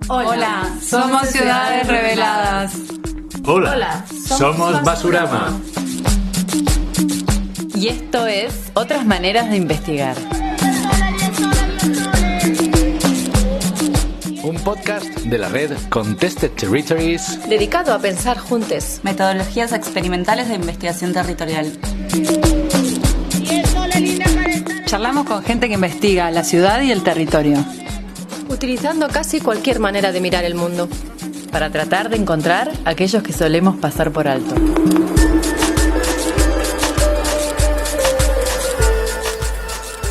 Hola, somos Ciudades Reveladas. Hola, somos Basurama. Y esto es Otras Maneras de Investigar. Un podcast de la red Contested Territories, dedicado a pensar juntos Metodologías experimentales de investigación territorial. Charlamos con gente que investiga la ciudad y el territorio, utilizando casi cualquier manera de mirar el mundo, para tratar de encontrar aquellos que solemos pasar por alto.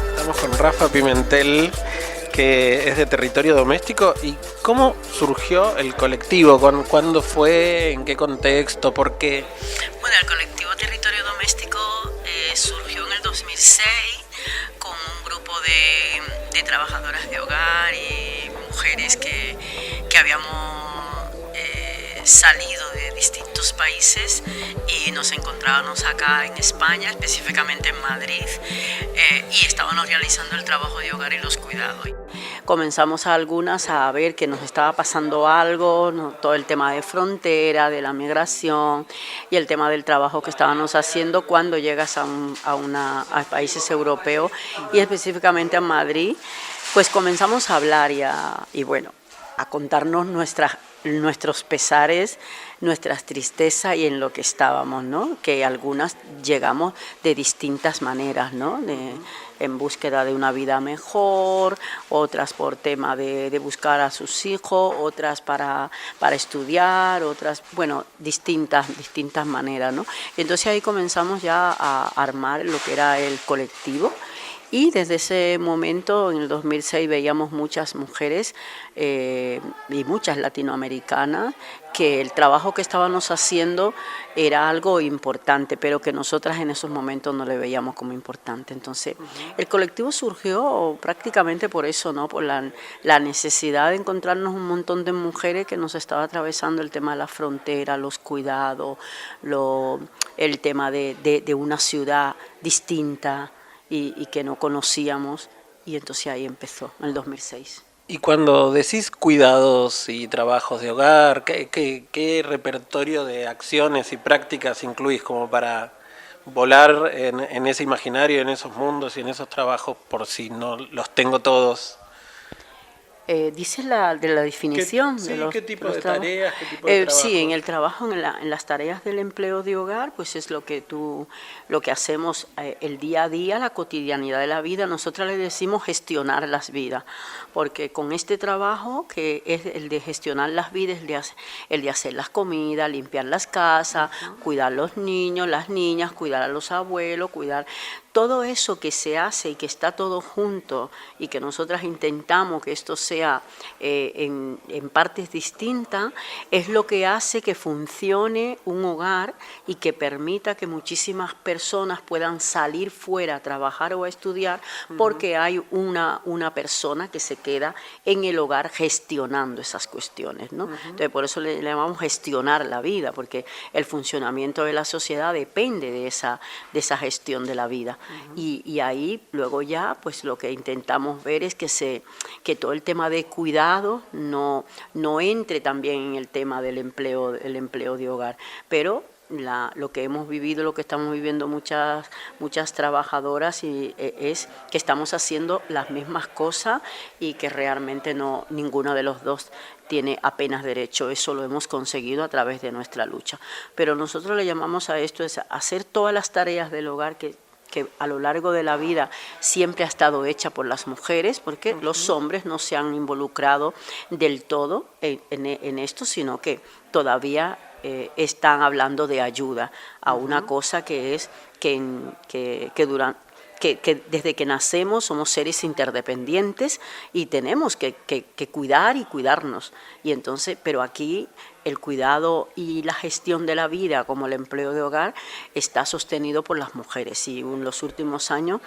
Estamos con Rafa Pimentel, que es de Territorio Doméstico. ¿Y cómo surgió el colectivo? ¿Cuándo fue? ¿En qué contexto? ¿Por qué? Bueno, el colectivo Territorio Doméstico surgió en el 2006 con un grupo de trabajadoras de hogar y mujeres que habíamos salido de distintos países y nos encontrábamos acá en España, específicamente en Madrid, y estábamos realizando el trabajo de hogar y los cuidados. Comenzamos algunas a ver que nos estaba pasando algo, ¿no? Todo el tema de frontera, de la migración y el tema del trabajo que estábamos haciendo cuando llegas a países europeos y específicamente a Madrid, pues comenzamos a hablar y bueno, a contarnos nuestros pesares, nuestras tristezas y en lo que estábamos, ¿no? Que algunas llegamos de distintas maneras, ¿no? En búsqueda de una vida mejor, otras por tema de buscar a sus hijos, otras para estudiar, otras, bueno, distintas maneras, ¿no? Y entonces ahí comenzamos ya a armar lo que era el colectivo. Y desde ese momento, en el 2006, veíamos muchas mujeres y muchas latinoamericanas que el trabajo que estábamos haciendo era algo importante, pero que nosotras en esos momentos no le veíamos como importante. Entonces, el colectivo surgió prácticamente por eso, ¿no? Por la necesidad de encontrarnos un montón de mujeres que nos estaba atravesando el tema de la frontera, los cuidados, el tema de una ciudad distinta, y que no conocíamos, y entonces ahí empezó, en el 2006. Y cuando decís cuidados y trabajos de hogar, ¿qué repertorio de acciones y prácticas incluís como para volar en ese imaginario, en esos mundos y en esos trabajos, por si no los tengo todos? ¿Dices de la definición? ¿Qué tipo de tareas, qué tipo de trabajos? Sí, en el trabajo, en las tareas del empleo de hogar, pues es lo que hacemos el día a día, la cotidianidad de la vida. Nosotras le decimos gestionar las vidas, porque con este trabajo, que es el de gestionar las vidas, el de hacer las comidas, limpiar las casas, cuidar a los niños, las niñas, cuidar a los abuelos, cuidar todo eso que se hace y que está todo junto y que nosotras intentamos que esto sea en partes distintas, es lo que hace que funcione un hogar y que permita que muchísimas personas puedan salir fuera a trabajar o a estudiar, porque hay una persona que se queda en el hogar gestionando esas cuestiones, ¿no? Entonces, por eso le llamamos gestionar la vida, porque el funcionamiento de la sociedad depende de esa gestión de la vida. Y ahí luego ya pues lo que intentamos ver es que todo el tema de cuidado no entre también en el tema del empleo de hogar, pero lo que hemos vivido, lo que estamos viviendo muchas trabajadoras es que estamos haciendo las mismas cosas y que realmente ninguno de los dos tiene apenas derecho. Eso lo hemos conseguido a través de nuestra lucha. Pero nosotros le llamamos a esto es hacer todas las tareas del hogar que a lo largo de la vida siempre ha estado hecha por las mujeres, porque los hombres no se han involucrado del todo en esto, sino que todavía están hablando de ayuda a una cosa que es que desde que nacemos somos seres interdependientes y tenemos que cuidar y cuidarnos. Y entonces, pero aquí el cuidado y la gestión de la vida, como el empleo de hogar, está sostenido por las mujeres. Y en los últimos años,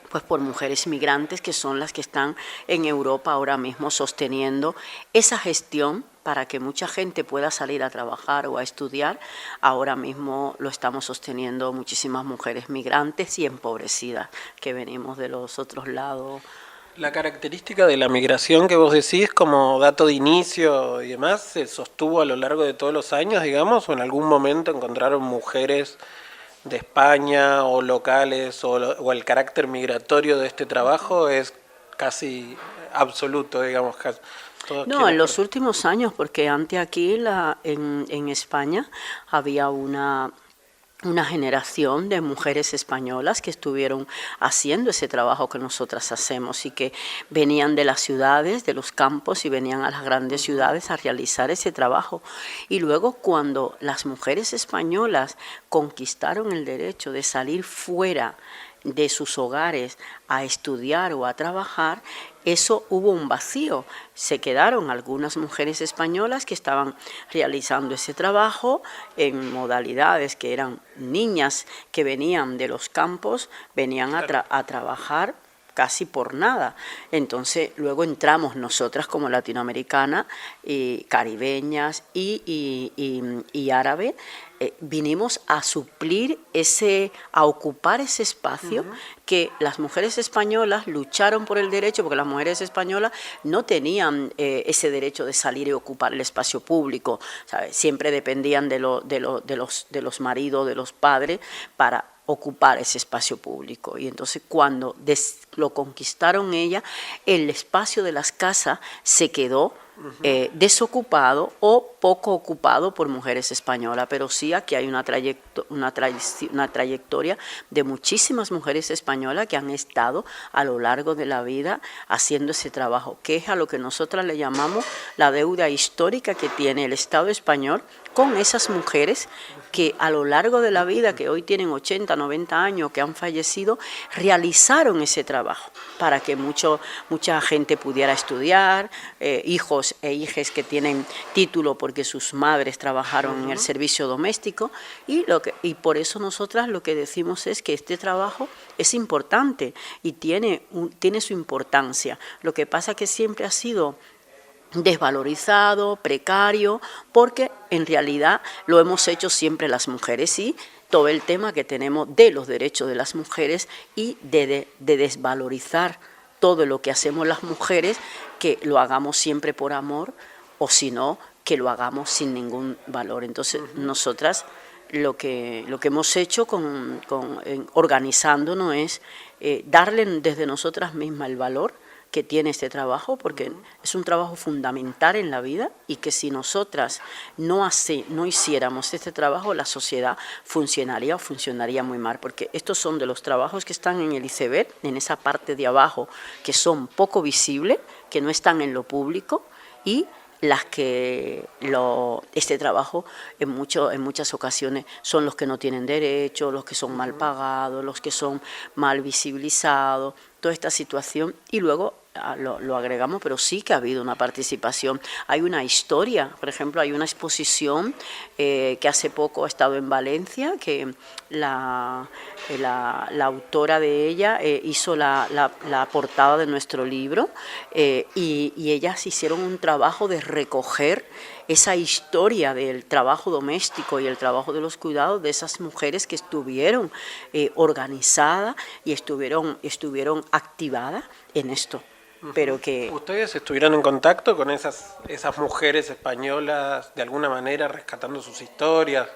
pues por mujeres migrantes, que son las que están en Europa ahora mismo sosteniendo esa gestión para que mucha gente pueda salir a trabajar o a estudiar. Ahora mismo lo estamos sosteniendo muchísimas mujeres migrantes y empobrecidas que venimos de los otros lados. La característica de la migración que vos decís como dato de inicio y demás, ¿se sostuvo a lo largo de todos los años, digamos, o en algún momento encontraron mujeres de España o locales o el carácter migratorio de este trabajo es casi absoluto, digamos? No, en los últimos años, porque antes aquí en España había una generación de mujeres españolas que estuvieron haciendo ese trabajo que nosotras hacemos y que venían de las ciudades, de los campos y venían a las grandes ciudades a realizar ese trabajo. Y luego cuando las mujeres españolas conquistaron el derecho de salir fuera de sus hogares a estudiar o a trabajar, eso hubo un vacío. Se quedaron algunas mujeres españolas que estaban realizando ese trabajo en modalidades que eran niñas que venían de los campos, venían a trabajar casi por nada. Entonces luego entramos nosotras como latinoamericanas, caribeñas y árabe, vinimos a suplir a ocupar ese espacio que las mujeres españolas lucharon por el derecho, porque las mujeres españolas no tenían ese derecho de salir y ocupar el espacio público, ¿sabes? Siempre dependían de los maridos, de los padres, para ocupar ese espacio público. Y entonces cuando lo conquistaron ellas, el espacio de las casas se quedó desocupado o poco ocupado por mujeres españolas, pero sí aquí hay una trayectoria de muchísimas mujeres españolas que han estado a lo largo de la vida haciendo ese trabajo, que es a lo que nosotras le llamamos la deuda histórica que tiene el Estado español con esas mujeres que a lo largo de la vida, que hoy tienen 80, 90 años, que han fallecido, realizaron ese trabajo para que mucha gente pudiera estudiar, hijos e hijas que tienen título porque sus madres trabajaron en el servicio doméstico, y por eso nosotras lo que decimos es que este trabajo es importante y tiene su importancia. Lo que pasa es que siempre ha sido desvalorizado, precario, porque en realidad lo hemos hecho siempre las mujeres, y todo el tema que tenemos de los derechos de las mujeres y de desvalorizar todo lo que hacemos las mujeres, que lo hagamos siempre por amor, o si no, que lo hagamos sin ningún valor. Entonces, nosotras lo que hemos hecho organizándonos es darle desde nosotras mismas el valor que tiene este trabajo, porque es un trabajo fundamental en la vida, y que si nosotras no hiciéramos este trabajo, la sociedad funcionaría muy mal, porque estos son de los trabajos que están en el iceberg, en esa parte de abajo, que son poco visibles, que no están en lo público, y las que este trabajo en muchas ocasiones son los que no tienen derecho, los que son mal pagados, los que son mal visibilizados, toda esta situación. Y luego lo agregamos, pero sí que ha habido una participación. Hay una historia, por ejemplo, hay una exposición que hace poco ha estado en Valencia, que la autora de ella hizo la portada de nuestro libro, y ellas hicieron un trabajo de recoger esa historia del trabajo doméstico y el trabajo de los cuidados de esas mujeres que estuvieron organizadas y estuvieron activadas en esto. Pero que ¿ustedes estuvieron en contacto con esas mujeres españolas de alguna manera rescatando sus historias?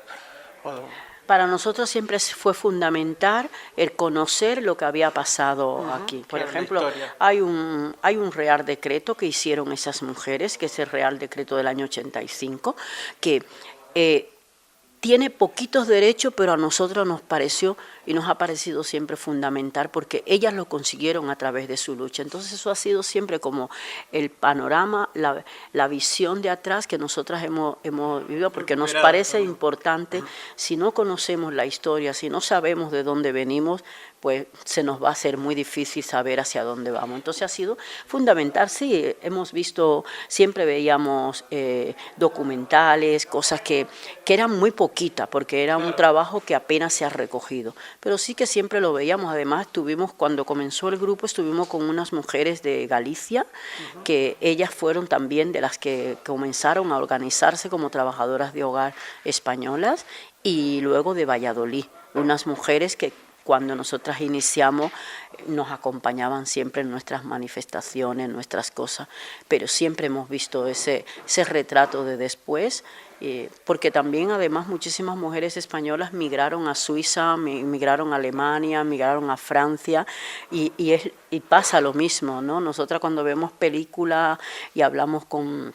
Para nosotros siempre fue fundamental el conocer lo que había pasado aquí. Por ejemplo, hay un Real Decreto que hicieron esas mujeres, que es el Real Decreto del año 85, que tiene poquitos derechos, pero a nosotros nos pareció y nos ha parecido siempre fundamental, porque ellas lo consiguieron a través de su lucha. Entonces eso ha sido siempre como el panorama, la visión de atrás que nosotras hemos vivido, porque nos parece importante. Si no conocemos la historia, si no sabemos de dónde venimos, pues se nos va a hacer muy difícil saber hacia dónde vamos. Entonces ha sido fundamental. Sí, hemos visto, siempre veíamos documentales, cosas que eran muy poquitas, porque era un trabajo que apenas se ha recogido, pero sí que siempre lo veíamos. Además, cuando comenzó el grupo, estuvimos con unas mujeres de Galicia, que ellas fueron también de las que comenzaron a organizarse como trabajadoras de hogar españolas, y luego de Valladolid, unas mujeres que cuando nosotras iniciamos nos acompañaban siempre en nuestras manifestaciones, en nuestras cosas, pero siempre hemos visto ese retrato de después, porque también además muchísimas mujeres españolas migraron a Suiza, migraron a Alemania, migraron a Francia y pasa lo mismo, ¿no? Nosotras cuando vemos películas y hablamos con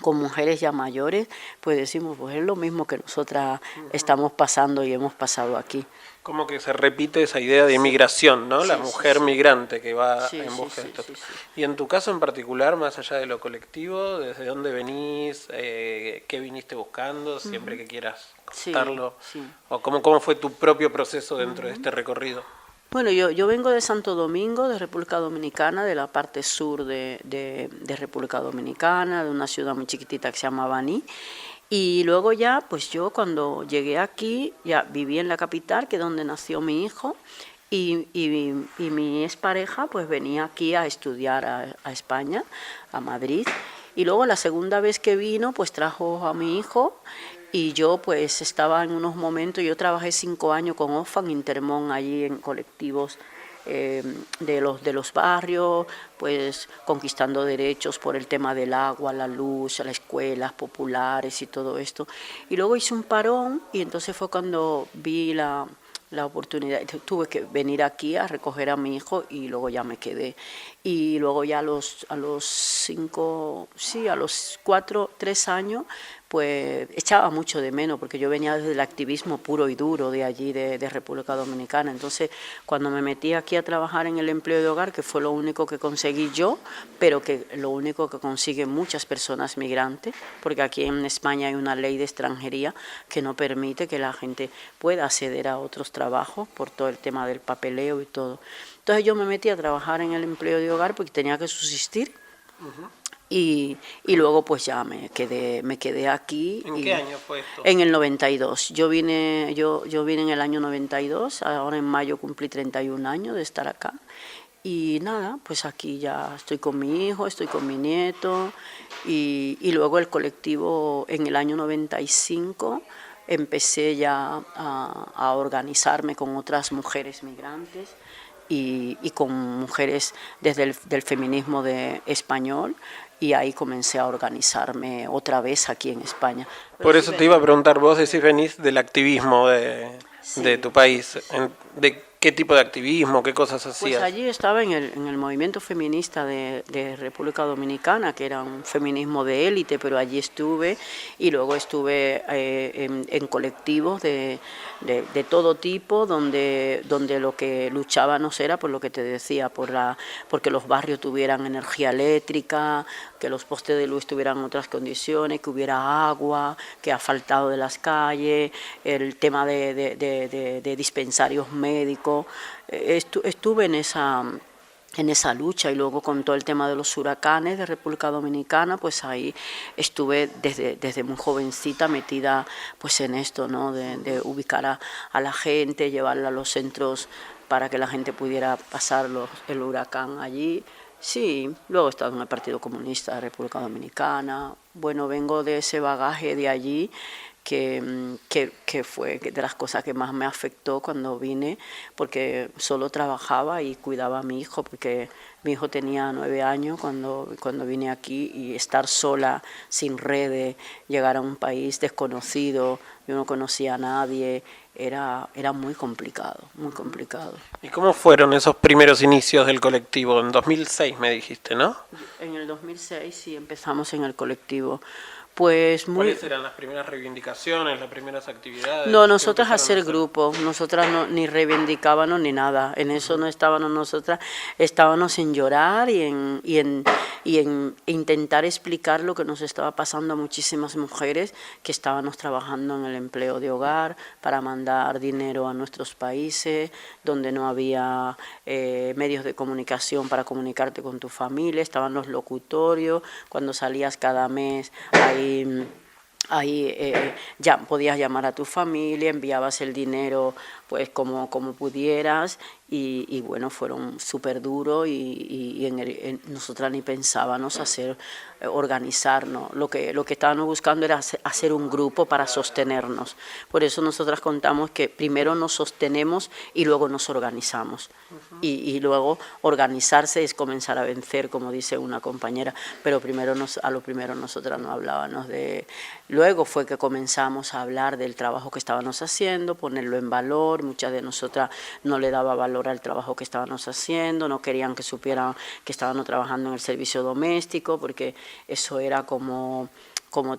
mujeres ya mayores, pues decimos, pues es lo mismo que nosotras estamos pasando y hemos pasado aquí. Como que se repite esa idea de migración, ¿no? Sí, la mujer migrante que va Sí, en busca sí, de esto. sí, sí. Y en tu caso en particular, más allá de lo colectivo, ¿desde dónde venís? ¿Qué viniste buscando? Siempre que quieras contarlo. Sí. ¿O cómo fue tu propio proceso dentro de este recorrido? Bueno, yo vengo de Santo Domingo, de República Dominicana, de la parte sur de República Dominicana, de una ciudad muy chiquitita que se llama Baní. Y luego ya, pues yo cuando llegué aquí, ya viví en la capital, que es donde nació mi hijo, y mi expareja pues venía aquí a estudiar a España, a Madrid. Y luego la segunda vez que vino, pues trajo a mi hijo. Y yo pues estaba en unos momentos, yo trabajé 5 años con Oxfam Intermón allí en colectivos de los barrios, pues conquistando derechos por el tema del agua, la luz, las escuelas populares y todo esto. Y luego hice un parón y entonces fue cuando vi la oportunidad, tuve que venir aquí a recoger a mi hijo y luego ya me quedé. Y luego ya a los 3 años, pues echaba mucho de menos, porque yo venía desde el activismo puro y duro de allí, de República Dominicana. Entonces, cuando me metí aquí a trabajar en el empleo de hogar, que fue lo único que conseguí yo, pero que lo único que consiguen muchas personas migrantes, porque aquí en España hay una ley de extranjería que no permite que la gente pueda acceder a otros trabajos por todo el tema del papeleo y todo. Entonces yo me metí a trabajar en el empleo de hogar porque tenía que subsistir. Y luego pues ya me quedé aquí. ¿En qué año fue esto? En el 92. Yo vine en el año 92, ahora en mayo cumplí 31 años de estar acá. Y nada, pues aquí ya estoy con mi hijo, estoy con mi nieto. Y luego el colectivo en el año 95 empecé ya a organizarme con otras mujeres migrantes y con mujeres desde del feminismo español. Y ahí comencé a organizarme otra vez aquí en España. Por eso te iba a preguntar, vos decís venís del activismo de tu país, ¿de qué tipo de activismo, qué cosas hacías? Pues allí estaba en el movimiento feminista de República Dominicana, que era un feminismo de élite, pero allí estuve y luego estuve en colectivos de todo tipo, donde lo que luchábamos era por lo que te decía, porque los barrios tuvieran energía eléctrica, que los postes de luz tuvieran otras condiciones, que hubiera agua, que ha faltado de las calles, el tema de dispensarios médicos. Estuve en esa lucha y luego con todo el tema de los huracanes de República Dominicana, pues ahí estuve desde muy jovencita metida pues en esto, ¿no? de ubicar a la gente, llevarla a los centros para que la gente pudiera pasar el huracán allí. Sí, luego he estado en el Partido Comunista de República Dominicana. Bueno, vengo de ese bagaje de allí que fue de las cosas que más me afectó cuando vine, porque solo trabajaba y cuidaba a mi hijo, porque mi hijo tenía 9 años cuando vine aquí, y estar sola, sin redes, llegar a un país desconocido, yo no conocía a nadie, era muy complicado, muy complicado. ¿Y cómo fueron esos primeros inicios del colectivo? En 2006 me dijiste, ¿no? En el 2006 sí empezamos en el colectivo. Pues ¿Cuáles eran las primeras reivindicaciones, las primeras actividades? No, nosotras hacer grupo, nosotras no, ni reivindicábamos ni nada, en eso no estábamos nosotras, estábamos en llorar y en intentar explicar lo que nos estaba pasando a muchísimas mujeres que estábamos trabajando en el empleo de hogar para mandar dinero a nuestros países, donde no había medios de comunicación para comunicarte con tu familia, estaban los locutorios, cuando salías cada mes ahí ya podías llamar a tu familia, enviabas el dinero pues como pudieras, y bueno, fueron súper duros y nosotras ni pensábamos organizarnos. Lo que estábamos buscando era hacer un grupo para sostenernos. Por eso nosotras contamos que primero nos sostenemos y luego nos organizamos. Y luego organizarse es comenzar a vencer, como dice una compañera, pero a lo primero nosotras no hablábamos de... Luego fue que comenzamos a hablar del trabajo que estábamos haciendo, ponerlo en valor. Muchas de nosotras no le daba valor al trabajo que estábamos haciendo, no querían que supieran que estábamos trabajando en el servicio doméstico, porque eso era como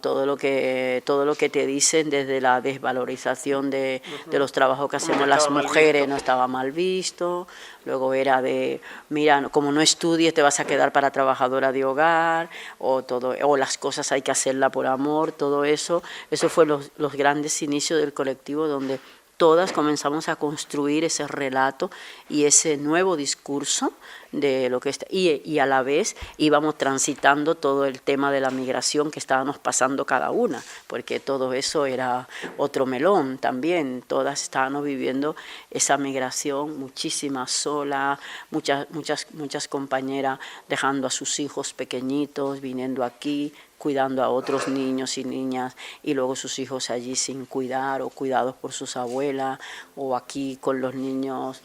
todo lo que te dicen desde la desvalorización de los trabajos que hacemos las mujeres, no estaba mal visto. Luego era de, mira, como no estudies te vas a quedar para trabajadora de hogar, o las cosas hay que hacerlas por amor, todo eso. Eso fue los grandes inicios del colectivo, donde todas comenzamos a construir ese relato y ese nuevo discurso de lo que está, y a la vez íbamos transitando todo el tema de la migración que estábamos pasando cada una, porque todo eso era otro melón también. Todas estábamos viviendo esa migración, muchísimas solas, muchas compañeras dejando a sus hijos pequeñitos, viniendo aquí, cuidando a otros niños y niñas, y luego sus hijos allí sin cuidar o cuidados por sus abuelas, o aquí con los niños.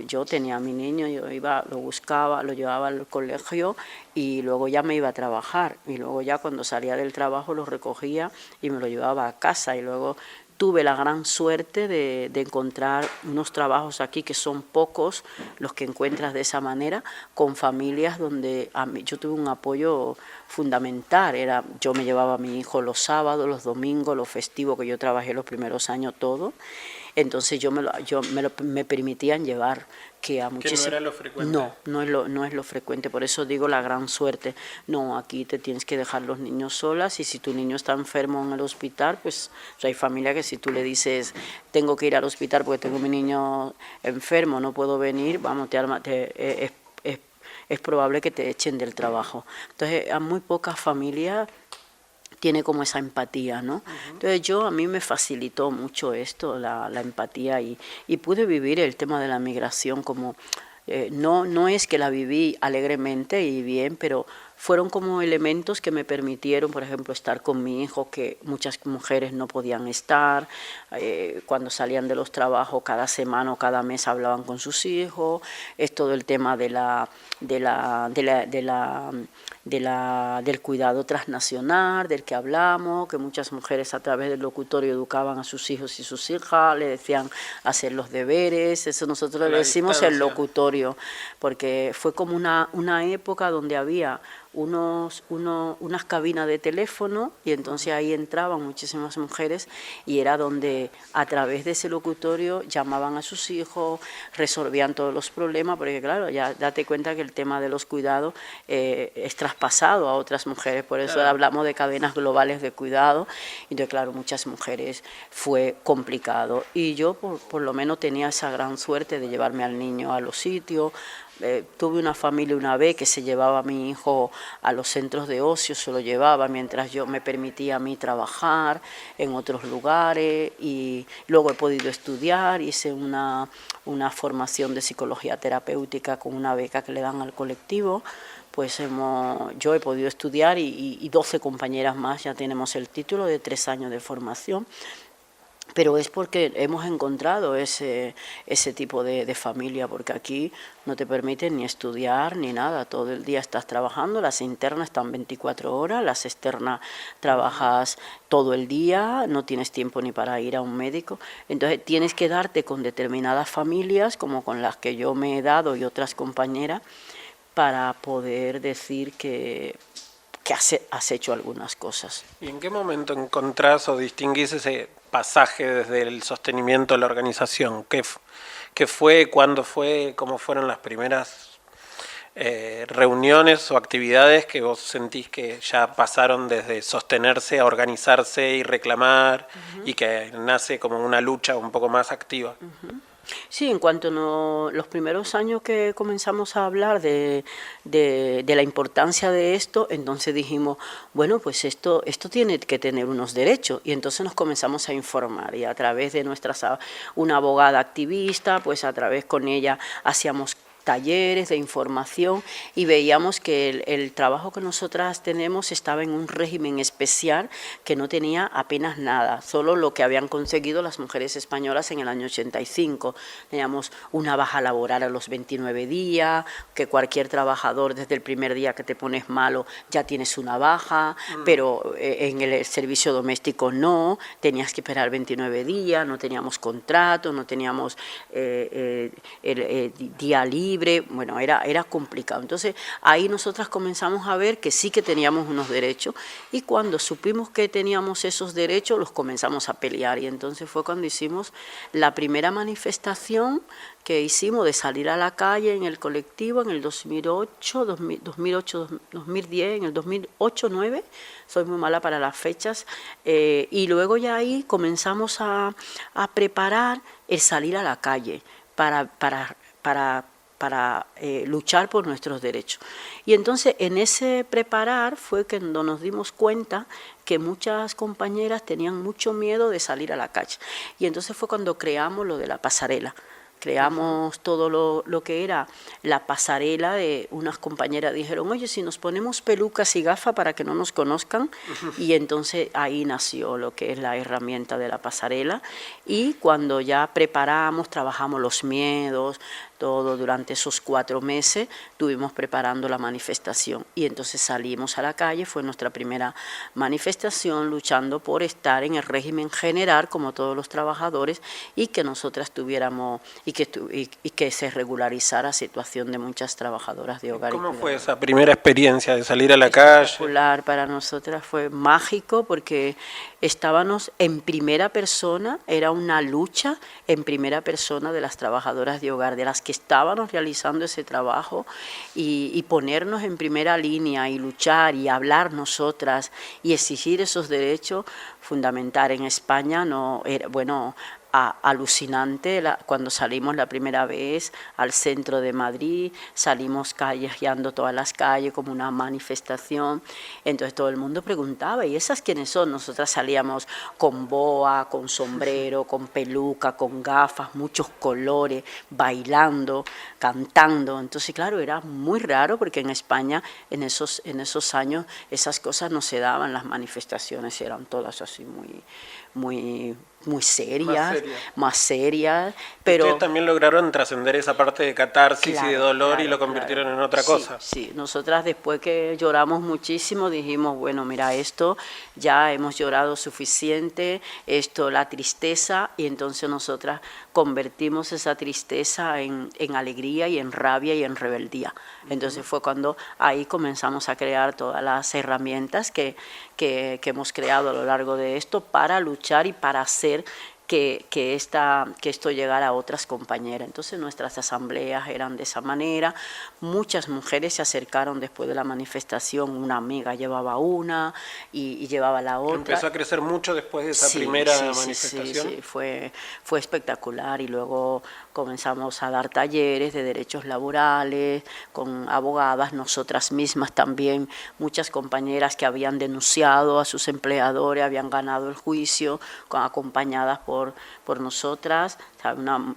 Yo tenía a mi niño, yo lo buscaba, lo llevaba al colegio y luego ya me iba a trabajar, y luego ya cuando salía del trabajo lo recogía y me lo llevaba a casa, y luego tuve la gran suerte de encontrar unos trabajos aquí que son pocos los que encuentras de esa manera, con familias donde yo tuve un apoyo fundamental. Yo me llevaba a mi hijo los sábados, los domingos, los festivos, que yo trabajé los primeros años todo. Entonces me permitían llevar, que a muchísimos... ¿Que no era lo frecuente? No es lo frecuente, por eso digo la gran suerte. No, aquí te tienes que dejar los niños solas, y si tu niño está enfermo en el hospital, pues hay familia que si tú le dices, tengo que ir al hospital porque tengo mi niño enfermo, no puedo venir, vamos, es probable que te echen del trabajo. Entonces, a muy pocas familias tiene como esa empatía, ¿no? Entonces a mí me facilitó mucho esto, la empatía, y pude vivir el tema de la migración como, no es que la viví alegremente y bien, pero fueron como elementos que me permitieron, por ejemplo, estar con mi hijo, que muchas mujeres no podían estar. Cuando salían de los trabajos, cada semana o cada mes hablaban con sus hijos. Es todo el tema del cuidado transnacional, del que hablamos, que muchas mujeres a través del locutorio educaban a sus hijos y sus hijas, le decían hacer los deberes. Eso nosotros le decimos el locutorio, porque fue como una época donde había unas cabinas de teléfono, y entonces ahí entraban muchísimas mujeres, y era donde a través de ese locutorio llamaban a sus hijos, resolvían todos los problemas, porque claro, ya date cuenta que el tema de los cuidados es traspasado a otras mujeres, por eso hablamos de cadenas globales de cuidado. Entonces claro, muchas mujeres fue complicado, y yo por lo menos tenía esa gran suerte de llevarme al niño a los sitios. Tuve una familia una vez que se llevaba a mi hijo a los centros de ocio, se lo llevaba mientras yo me permitía a mí trabajar en otros lugares, y luego he podido estudiar. Hice una formación de psicología terapéutica con una beca que le dan al colectivo. Pues yo he podido estudiar, y 12 compañeras más ya tenemos el título de 3 años de formación. Pero es porque hemos encontrado ese tipo de familia, porque aquí no te permiten ni estudiar ni nada, todo el día estás trabajando. Las internas están 24 horas, las externas trabajas todo el día, no tienes tiempo ni para ir a un médico. Entonces tienes que darte con determinadas familias, como con las que yo me he dado y otras compañeras, para poder decir que has hecho algunas cosas. ¿Y en qué momento encontrás o distinguís ese pasaje desde el sostenimiento a la organización? ¿Qué fue, cuándo fue, cómo fueron las primeras reuniones o actividades que vos sentís que ya pasaron desde sostenerse a organizarse y reclamar, y que nace como una lucha un poco más activa? Sí, en cuanto los primeros años que comenzamos a hablar de la importancia de esto, entonces dijimos, bueno, pues esto tiene que tener unos derechos, y entonces nos comenzamos a informar, y a través de una abogada activista, pues a través con ella hacíamos talleres de información, y veíamos que el trabajo que nosotras tenemos estaba en un régimen especial que no tenía apenas nada, solo lo que habían conseguido las mujeres españolas en el año 85. Teníamos una baja laboral a los 29 días, que cualquier trabajador desde el primer día que te pones malo ya tienes una baja, pero en el servicio doméstico no, tenías que esperar 29 días, no teníamos contrato, no teníamos día libre. Bueno, era complicado. Entonces ahí nosotras comenzamos a ver que sí que teníamos unos derechos, y cuando supimos que teníamos esos derechos los comenzamos a pelear, y entonces fue cuando hicimos la primera manifestación que hicimos de salir a la calle en el colectivo en el 2008, 2010, en el 2008-2009, soy muy mala para las fechas, y luego ya ahí comenzamos a preparar el salir a la calle para luchar por nuestros derechos. Y entonces en ese preparar fue cuando nos dimos cuenta que muchas compañeras tenían mucho miedo de salir a la calle, y entonces fue cuando creamos lo de la pasarela. Creamos todo lo que era la pasarela. De unas compañeras dijeron, oye, si nos ponemos pelucas y gafas para que no nos conozcan, y entonces ahí nació lo que es la herramienta de la pasarela, y cuando ya preparamos, trabajamos los miedos, todo durante esos 4 meses, estuvimos preparando la manifestación, y entonces salimos a la calle, fue nuestra primera manifestación luchando por estar en el régimen general como todos los trabajadores, y que nosotras tuviéramos y que se regularizara la situación de muchas trabajadoras de hogar. ¿Cómo fue esa primera experiencia de salir a la calle? Para nosotras fue mágico, porque estábamos en primera persona, era una lucha en primera persona de las trabajadoras de hogar, de las que estábamos realizando ese trabajo, y ponernos en primera línea y luchar y hablar nosotras y exigir esos derechos fundamentales. En España no era, bueno, alucinante cuando salimos la primera vez al centro de Madrid, salimos callejeando todas las calles como una manifestación, entonces todo el mundo preguntaba, ¿y esas quiénes son? Nosotras salíamos con boa, con sombrero, con peluca, con gafas, muchos colores, bailando, cantando. Entonces claro, era muy raro, porque en España en esos años esas cosas no se daban, las manifestaciones eran todas así muy serias, más serias, pero ustedes también lograron trascender esa parte de catarsis, claro, y de dolor, y lo convirtieron en otra cosa. Sí, nosotras después que lloramos muchísimo dijimos, bueno, mira, esto ya hemos llorado suficiente, la tristeza, y entonces nosotras convertimos esa tristeza en alegría y en rabia y en rebeldía. Entonces fue cuando ahí comenzamos a crear todas las herramientas que hemos creado a lo largo de esto para luchar y para hacer que esto llegara a otras compañeras. Entonces nuestras asambleas eran de esa manera, muchas mujeres se acercaron después de la manifestación, una amiga llevaba una y llevaba la otra. Empezó a crecer mucho después de esa primera manifestación. Sí, fue espectacular, y luego comenzamos a dar talleres de derechos laborales con abogadas, nosotras mismas también, muchas compañeras que habían denunciado a sus empleadores, habían ganado el juicio, acompañadas por nosotras.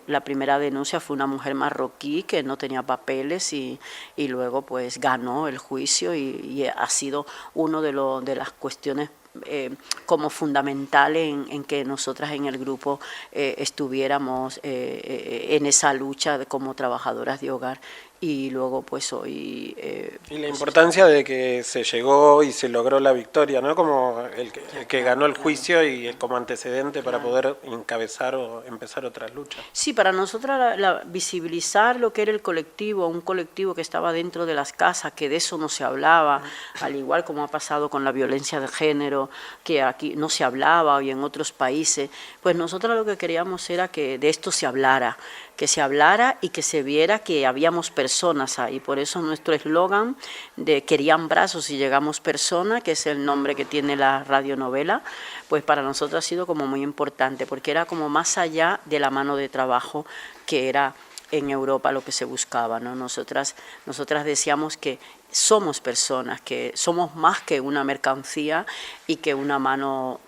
La primera denuncia fue una mujer marroquí que no tenía papeles, y luego pues ganó el juicio, y ha sido uno de las cuestiones como fundamentales en que nosotras en el grupo estuviéramos en esa lucha como trabajadoras de hogar. Y luego pues hoy... y la importancia de que se llegó y se logró la victoria, ¿no? Como el que ganó el juicio, y como antecedente para poder encabezar o empezar otras luchas. Sí, para nosotros visibilizar lo que era el colectivo, un colectivo que estaba dentro de las casas, que de eso no se hablaba, al igual como ha pasado con la violencia de género, que aquí no se hablaba, y en otros países, pues nosotros lo que queríamos era que de esto se hablara, y que se viera que habíamos personas personas ahí. Por eso nuestro eslogan de querían brazos y llegamos personas, que es el nombre que tiene la radionovela, pues para nosotros ha sido como muy importante, porque era como más allá de la mano de trabajo que era en Europa lo que se buscaba, ¿no? Nosotras decíamos que somos personas, que somos más que una mercancía y que una mano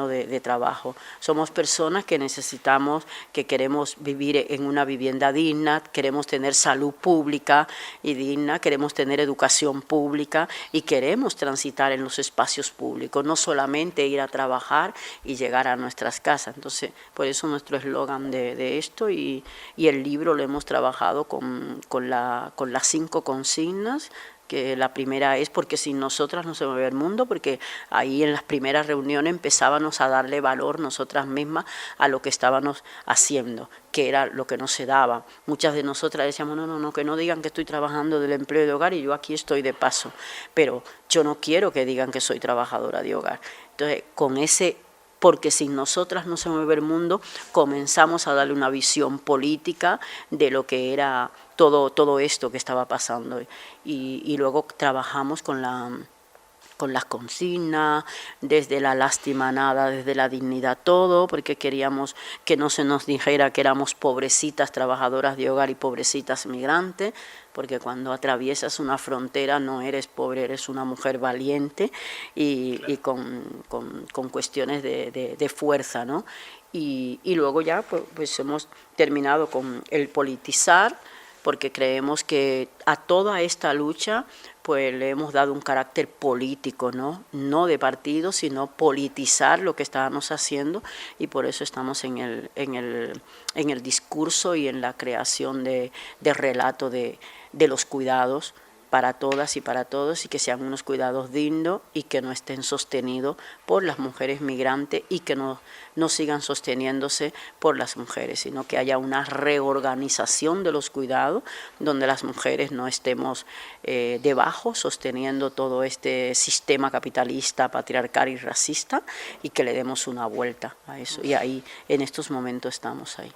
de trabajo. Somos personas que necesitamos, que queremos vivir en una vivienda digna, queremos tener salud pública y digna, queremos tener educación pública y queremos transitar en los espacios públicos, no solamente ir a trabajar y llegar a nuestras casas. Entonces, por eso nuestro eslogan de esto y el libro lo hemos trabajado con las 5 consignas, que la primera es porque sin nosotras no se mueve el mundo, porque ahí en las primeras reuniones empezábamos a darle valor nosotras mismas a lo que estábamos haciendo, que era lo que no se daba. Muchas de nosotras decíamos, no, que no digan que estoy trabajando del empleo de hogar y yo aquí estoy de paso, pero yo no quiero que digan que soy trabajadora de hogar. Entonces, con ese porque sin nosotras no se mueve el mundo, comenzamos a darle una visión política de lo que era todo esto que estaba pasando. Y luego trabajamos con las consignas, desde la lástima nada, desde la dignidad todo, porque queríamos que no se nos dijera que éramos pobrecitas trabajadoras de hogar y pobrecitas migrantes, porque cuando atraviesas una frontera no eres pobre, eres una mujer valiente y con cuestiones de fuerza, ¿no? Y luego ya pues hemos terminado con el politizar, porque creemos que a toda esta lucha pues le hemos dado un carácter político, no de partido, sino politizar lo que estábamos haciendo, y por eso estamos en el discurso y en la creación de relato de los cuidados para todas y para todos, y que sean unos cuidados dignos y que no estén sostenidos por las mujeres migrantes y que no sigan sosteniéndose por las mujeres, sino que haya una reorganización de los cuidados donde las mujeres no estemos debajo sosteniendo todo este sistema capitalista, patriarcal y racista, y que le demos una vuelta a eso. Y ahí en estos momentos estamos ahí.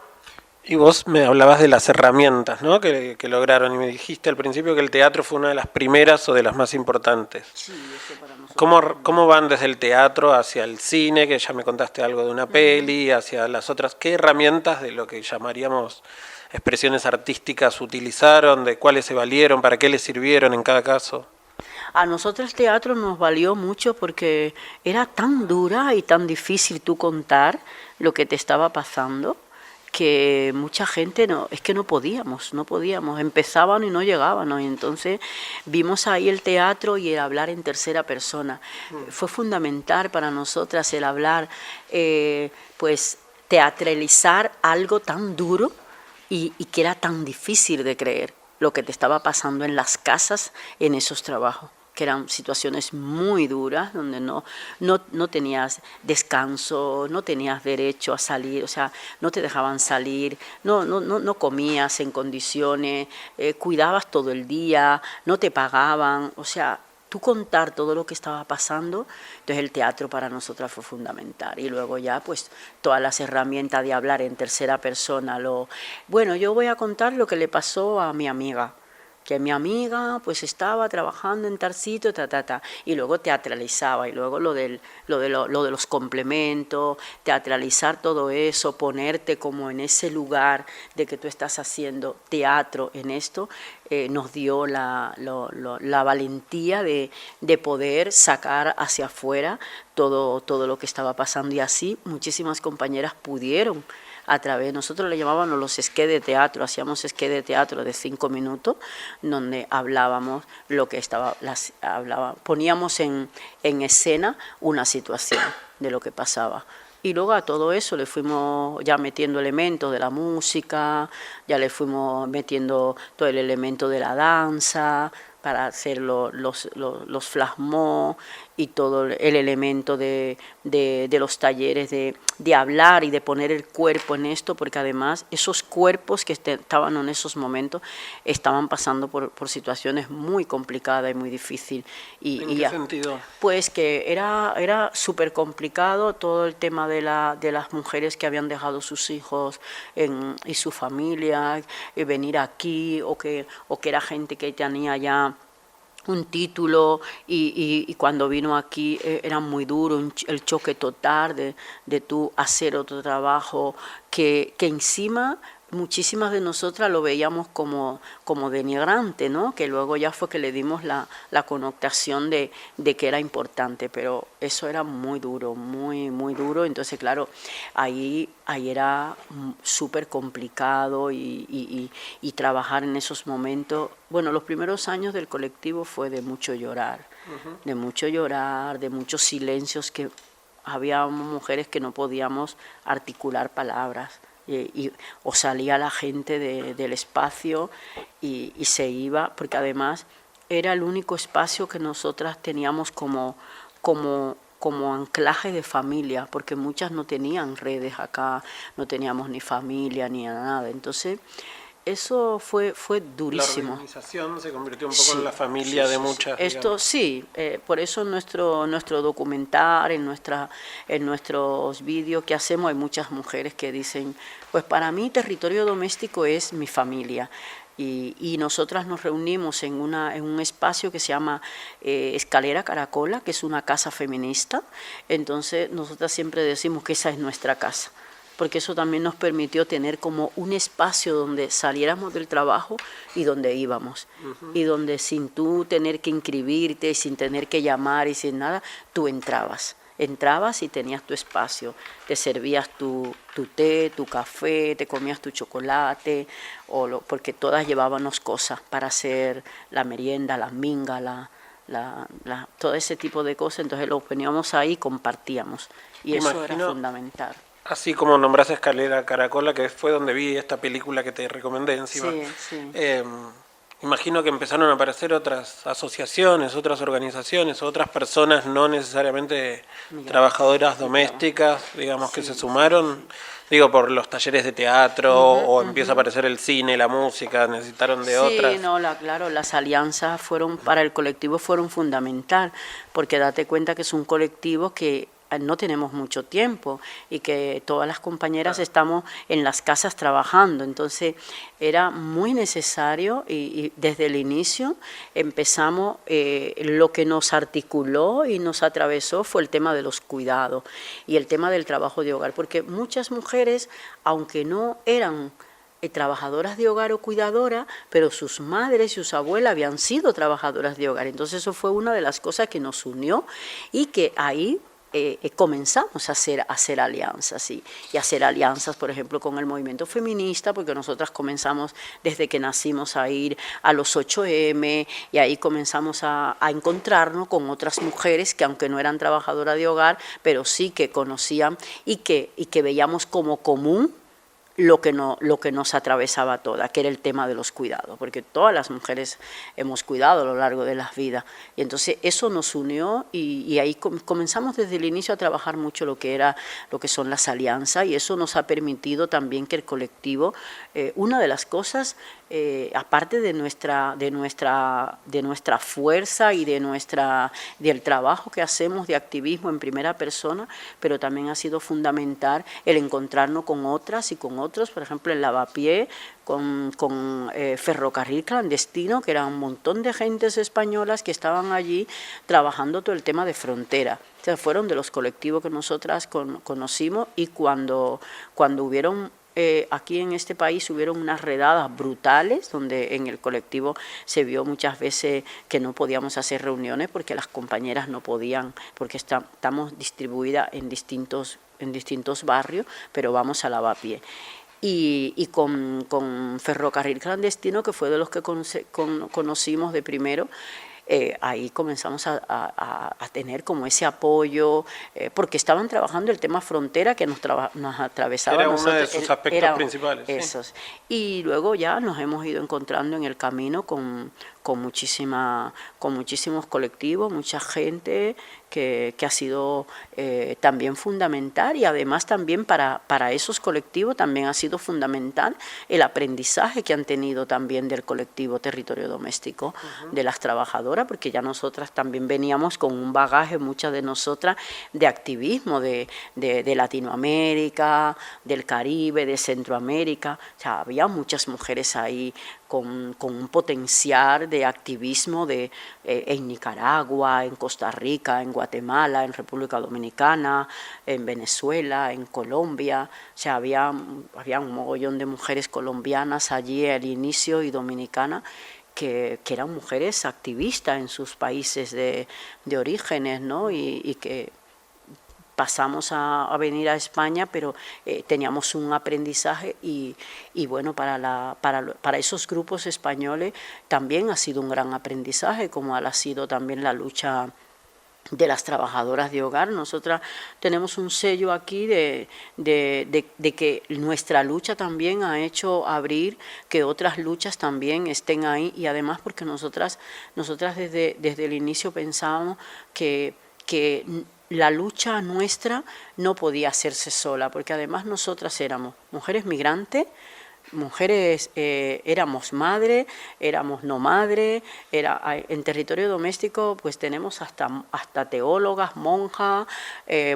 Y vos me hablabas de las herramientas, ¿no?, que lograron, y me dijiste al principio que el teatro fue una de las primeras o de las más importantes. Sí, eso para nosotros. ¿Cómo van desde el teatro hacia el cine, que ya me contaste algo de una peli, hacia las otras? ¿Qué herramientas de lo que llamaríamos expresiones artísticas utilizaron, de cuáles se valieron, para qué les sirvieron en cada caso? A nosotros el teatro nos valió mucho porque era tan dura y tan difícil tú contar lo que te estaba pasando, que mucha gente no podíamos, empezaban y no llegaban, ¿no? Y entonces vimos ahí el teatro y el hablar en tercera persona. Fue fundamental para nosotras el hablar, pues teatralizar algo tan duro y que era tan difícil de creer, lo que te estaba pasando en las casas en esos trabajos, que eran situaciones muy duras, donde no tenías descanso, no tenías derecho a salir, o sea, no te dejaban salir, no comías en condiciones, cuidabas todo el día, no te pagaban, o sea, tú contar todo lo que estaba pasando. Entonces el teatro para nosotras fue fundamental, y luego ya pues todas las herramientas de hablar en tercera persona, bueno, yo voy a contar lo que le pasó a mi amiga, que mi amiga pues estaba trabajando en tal sitio, y luego teatralizaba, y luego lo de los complementos, teatralizar todo eso, ponerte como en ese lugar de que tú estás haciendo teatro en esto, nos dio la valentía de poder sacar hacia afuera todo lo que estaba pasando, y así muchísimas compañeras pudieron, nosotros le llamábamos los sketches de teatro, hacíamos sketches de teatro de 5 minutos, donde hablábamos lo que poníamos en escena una situación de lo que pasaba. Y luego a todo eso le fuimos ya metiendo elementos de la música, ya le fuimos metiendo todo el elemento de la danza, hacer los flasmos y todo el elemento de los talleres de hablar y de poner el cuerpo en esto, porque además esos cuerpos que estaban en esos momentos estaban pasando por situaciones muy complicadas y muy difíciles. ¿En qué sentido? Pues que era súper complicado todo el tema de las mujeres que habían dejado sus hijos y su familia, venir aquí, o que era gente que tenía ya un título y cuando vino aquí era muy duro el choque total de tú hacer otro trabajo que encima muchísimas de nosotras lo veíamos como denigrante, ¿no? Que luego ya fue que le dimos la connotación de que era importante, pero eso era muy duro, muy, muy duro. Entonces, claro, ahí era súper complicado y trabajar en esos momentos. Bueno, los primeros años del colectivo fue de mucho llorar, de mucho llorar, de muchos silencios, que había mujeres que no podíamos articular palabras. O salía la gente del espacio y se iba, porque además era el único espacio que nosotras teníamos como anclaje de familia, porque muchas no tenían redes acá, no teníamos ni familia ni nada. Entonces eso fue durísimo. La organización se convirtió un poco en la familia de muchas. Esto sí, por eso en nuestro documental, en nuestros vídeos que hacemos, hay muchas mujeres que dicen, pues para mí territorio doméstico es mi familia. Y nosotras nos reunimos en un espacio que se llama Escalera Caracola, que es una casa feminista. Entonces nosotras siempre decimos que esa es nuestra casa, porque eso también nos permitió tener como un espacio donde saliéramos del trabajo y donde íbamos, y donde sin tú tener que inscribirte, sin tener que llamar y sin nada, tú entrabas y tenías tu espacio, te servías tu té, tu café, te comías tu chocolate, porque todas llevábamos cosas para hacer la merienda, la minga, todo ese tipo de cosas. Entonces lo poníamos ahí y compartíamos, y eso era fundamental. Así como nombraste Escalera Caracola, que fue donde vi esta película que te recomendé encima. Sí. Imagino que empezaron a aparecer otras asociaciones, otras organizaciones, otras personas no necesariamente trabajadoras domésticas, digamos, que se sumaron, digo, por los talleres de teatro, o empieza a aparecer el cine, la música, necesitaron de otras. Sí, no, claro, las alianzas para el colectivo fueron fundamental, porque date cuenta que es un colectivo que no tenemos mucho tiempo y que todas las compañeras estamos en las casas trabajando. Entonces era muy necesario y desde el inicio empezamos, lo que nos articuló y nos atravesó fue el tema de los cuidados y el tema del trabajo de hogar, porque muchas mujeres, aunque no eran trabajadoras de hogar o cuidadoras, pero sus madres y sus abuelas habían sido trabajadoras de hogar. Entonces eso fue una de las cosas que nos unió y que ahí comenzamos a hacer alianzas, y hacer alianzas, por ejemplo, con el movimiento feminista, porque nosotras comenzamos desde que nacimos a ir a los 8M, y ahí comenzamos a encontrarnos con otras mujeres que, aunque no eran trabajadoras de hogar, pero sí que conocían y que veíamos como común lo que nos atravesaba toda, que era el tema de los cuidados, porque todas las mujeres hemos cuidado a lo largo de las vidas, y entonces eso nos unió y ahí comenzamos desde el inicio a trabajar mucho lo que son las alianzas, y eso nos ha permitido también que el colectivo, una de las cosas, aparte de nuestra fuerza y del trabajo que hacemos de activismo en primera persona, pero también ha sido fundamental el encontrarnos con otras y con otros, por ejemplo en Lavapié, con Ferrocarril Clandestino, que era un montón de gentes españolas que estaban allí trabajando todo el tema de frontera. O sea, fueron de los colectivos que nosotras conocimos, y cuando hubieron aquí en este país hubieron unas redadas brutales, donde en el colectivo se vio muchas veces que no podíamos hacer reuniones porque las compañeras no podían, porque estamos distribuidas en distintos barrios, pero vamos a Lavapié. Y con Ferrocarril Clandestino, que fue de los que conocimos de primero, ahí comenzamos a tener como ese apoyo, porque estaban trabajando el tema frontera que nos atravesaba. Era uno de sus aspectos principales. Esos. Sí. Y luego ya nos hemos ido encontrando en el camino con muchísimos colectivos, mucha gente que ha sido también fundamental, y además también para esos colectivos también ha sido fundamental el aprendizaje que han tenido también del colectivo Territorio Doméstico, de las trabajadoras, porque ya nosotras también veníamos con un bagaje, muchas de nosotras, de activismo de Latinoamérica, del Caribe, de Centroamérica. O sea, había muchas mujeres ahí con un potencial de activismo en Nicaragua, en Costa Rica, en Guatemala, en República Dominicana, en Venezuela, en Colombia. O sea, había un mogollón de mujeres colombianas allí al inicio y dominicanas que eran mujeres activistas en sus países de orígenes, ¿no? Y que pasamos a venir a España, pero teníamos un aprendizaje y bueno, para esos grupos españoles también ha sido un gran aprendizaje, como ha sido también la lucha de las trabajadoras de hogar. Nosotras tenemos un sello aquí de que nuestra lucha también ha hecho abrir que otras luchas también estén ahí, y además porque nosotras desde el inicio pensábamos que la lucha nuestra no podía hacerse sola, porque además nosotras éramos mujeres migrantes, mujeres, éramos madre, éramos no madre, en territorio doméstico pues tenemos hasta teólogas, monjas,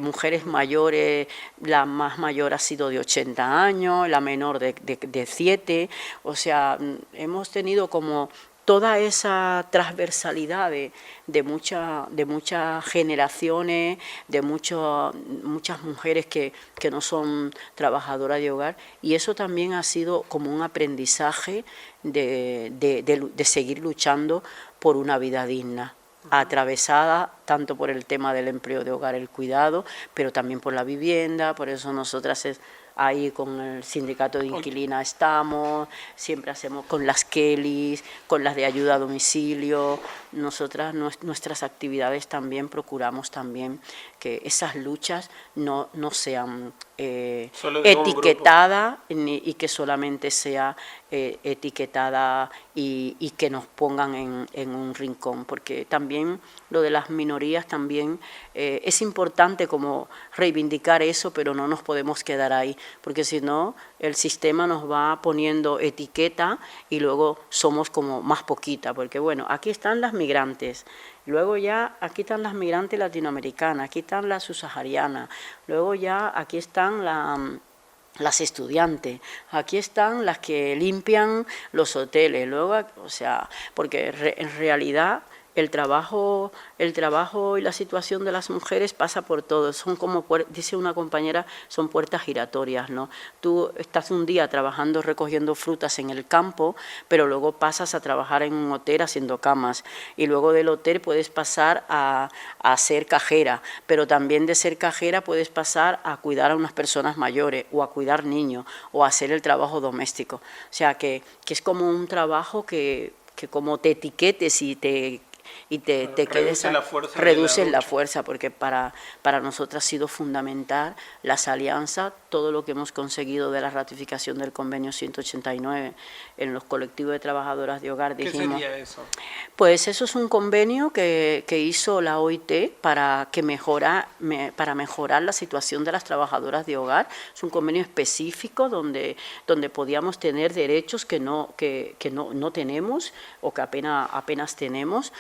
mujeres mayores, la más mayor ha sido de 80 años, la menor de 7, o sea, hemos tenido como toda esa transversalidad de muchas generaciones, de muchas mujeres que no son trabajadoras de hogar, y eso también ha sido como un aprendizaje de seguir luchando por una vida digna, atravesada tanto por el tema del empleo de hogar, el cuidado, pero también por la vivienda. Por eso nosotras ahí con el sindicato de inquilinas estamos, siempre hacemos con las Kellys, con las de ayuda a domicilio. Nosotras, nuestras actividades también procuramos también que esas luchas no sean etiquetadas y que solamente sea etiquetada y que nos pongan en un rincón, porque también lo de las minorías también es importante como reivindicar eso, pero no nos podemos quedar ahí, porque si no el sistema nos va poniendo etiqueta y luego somos como más poquita, porque bueno, aquí están las migrantes, luego ya aquí están las migrantes latinoamericanas, aquí están las subsaharianas, luego ya aquí están las estudiantes, aquí están las que limpian los hoteles, luego, o sea, porque en realidad el trabajo y la situación de las mujeres pasa por todo, son como, dice una compañera, son puertas giratorias, ¿no? Tú estás un día trabajando recogiendo frutas en el campo, pero luego pasas a trabajar en un hotel haciendo camas, y luego del hotel puedes pasar a ser cajera, pero también de ser cajera puedes pasar a cuidar a unas personas mayores, o a cuidar niños, o a hacer el trabajo doméstico. O sea, que es como un trabajo que como te etiquetes y te quedes, reduces la fuerza, porque para nosotros ha sido fundamental las alianzas, todo lo que hemos conseguido de la ratificación del convenio 189 en los colectivos de trabajadoras de hogar. Dijimos, ¿qué sería eso? Pues eso es un convenio que hizo la OIT para mejorar la situación de las trabajadoras de hogar. Es un convenio específico donde podíamos tener derechos que no tenemos, o que apenas tenemos,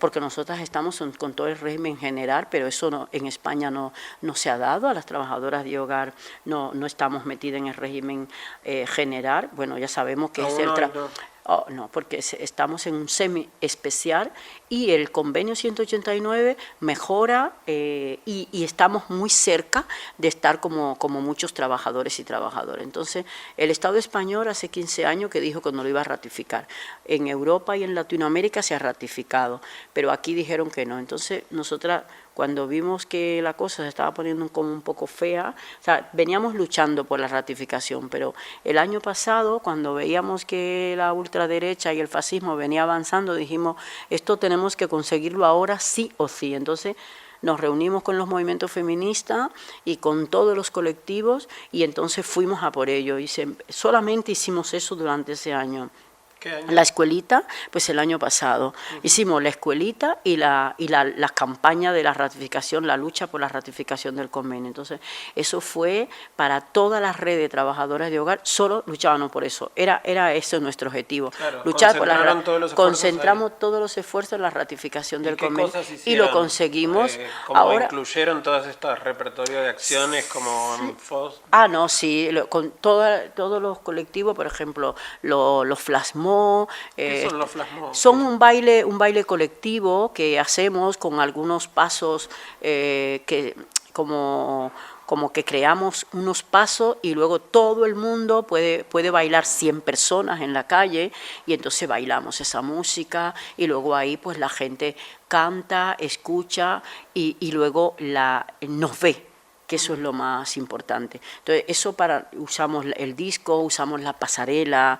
porque nosotras estamos con todo el régimen general, pero eso en España no se ha dado. A las trabajadoras de hogar no estamos metidas en el régimen general. Bueno, ya sabemos que es el no, porque estamos en un semi-especial, y el convenio 189 mejora y estamos muy cerca de estar como muchos trabajadores y trabajadoras. Entonces, el Estado español hace 15 años que dijo que no lo iba a ratificar. En Europa y en Latinoamérica se ha ratificado, pero aquí dijeron que no. Entonces, nosotras, cuando vimos que la cosa se estaba poniendo como un poco fea, o sea, veníamos luchando por la ratificación, pero el año pasado, cuando veíamos que la ultraderecha y el fascismo venía avanzando, dijimos, esto tenemos que conseguirlo ahora sí o sí. Entonces nos reunimos con los movimientos feministas y con todos los colectivos, y entonces fuimos a por ello, y solamente hicimos eso durante ese año. ¿Qué año? La escuelita, pues el año pasado. Hicimos la escuelita y la campaña de la ratificación, la lucha por la ratificación del convenio. Entonces, eso fue para todas las redes de trabajadoras de hogar, solo luchábamos por eso. Era ese nuestro objetivo. Claro, luchar por concentramos todos los esfuerzos en la ratificación del ¿qué convenio. cosas Y lo hicieron? conseguimos. ¿Cómo Ahora incluyeron todas estas repertorios de acciones como en FOS? Ah, no, sí, con todos los colectivos, por ejemplo, los flasmó. ¿Qué son los flasmos? Son un baile colectivo que hacemos con algunos pasos que como que creamos unos pasos y luego todo el mundo puede bailar 100 personas en la calle y entonces bailamos esa música y luego ahí pues la gente canta, escucha y luego nos ve, que eso es lo más importante. Entonces, eso usamos el disco, usamos la pasarela,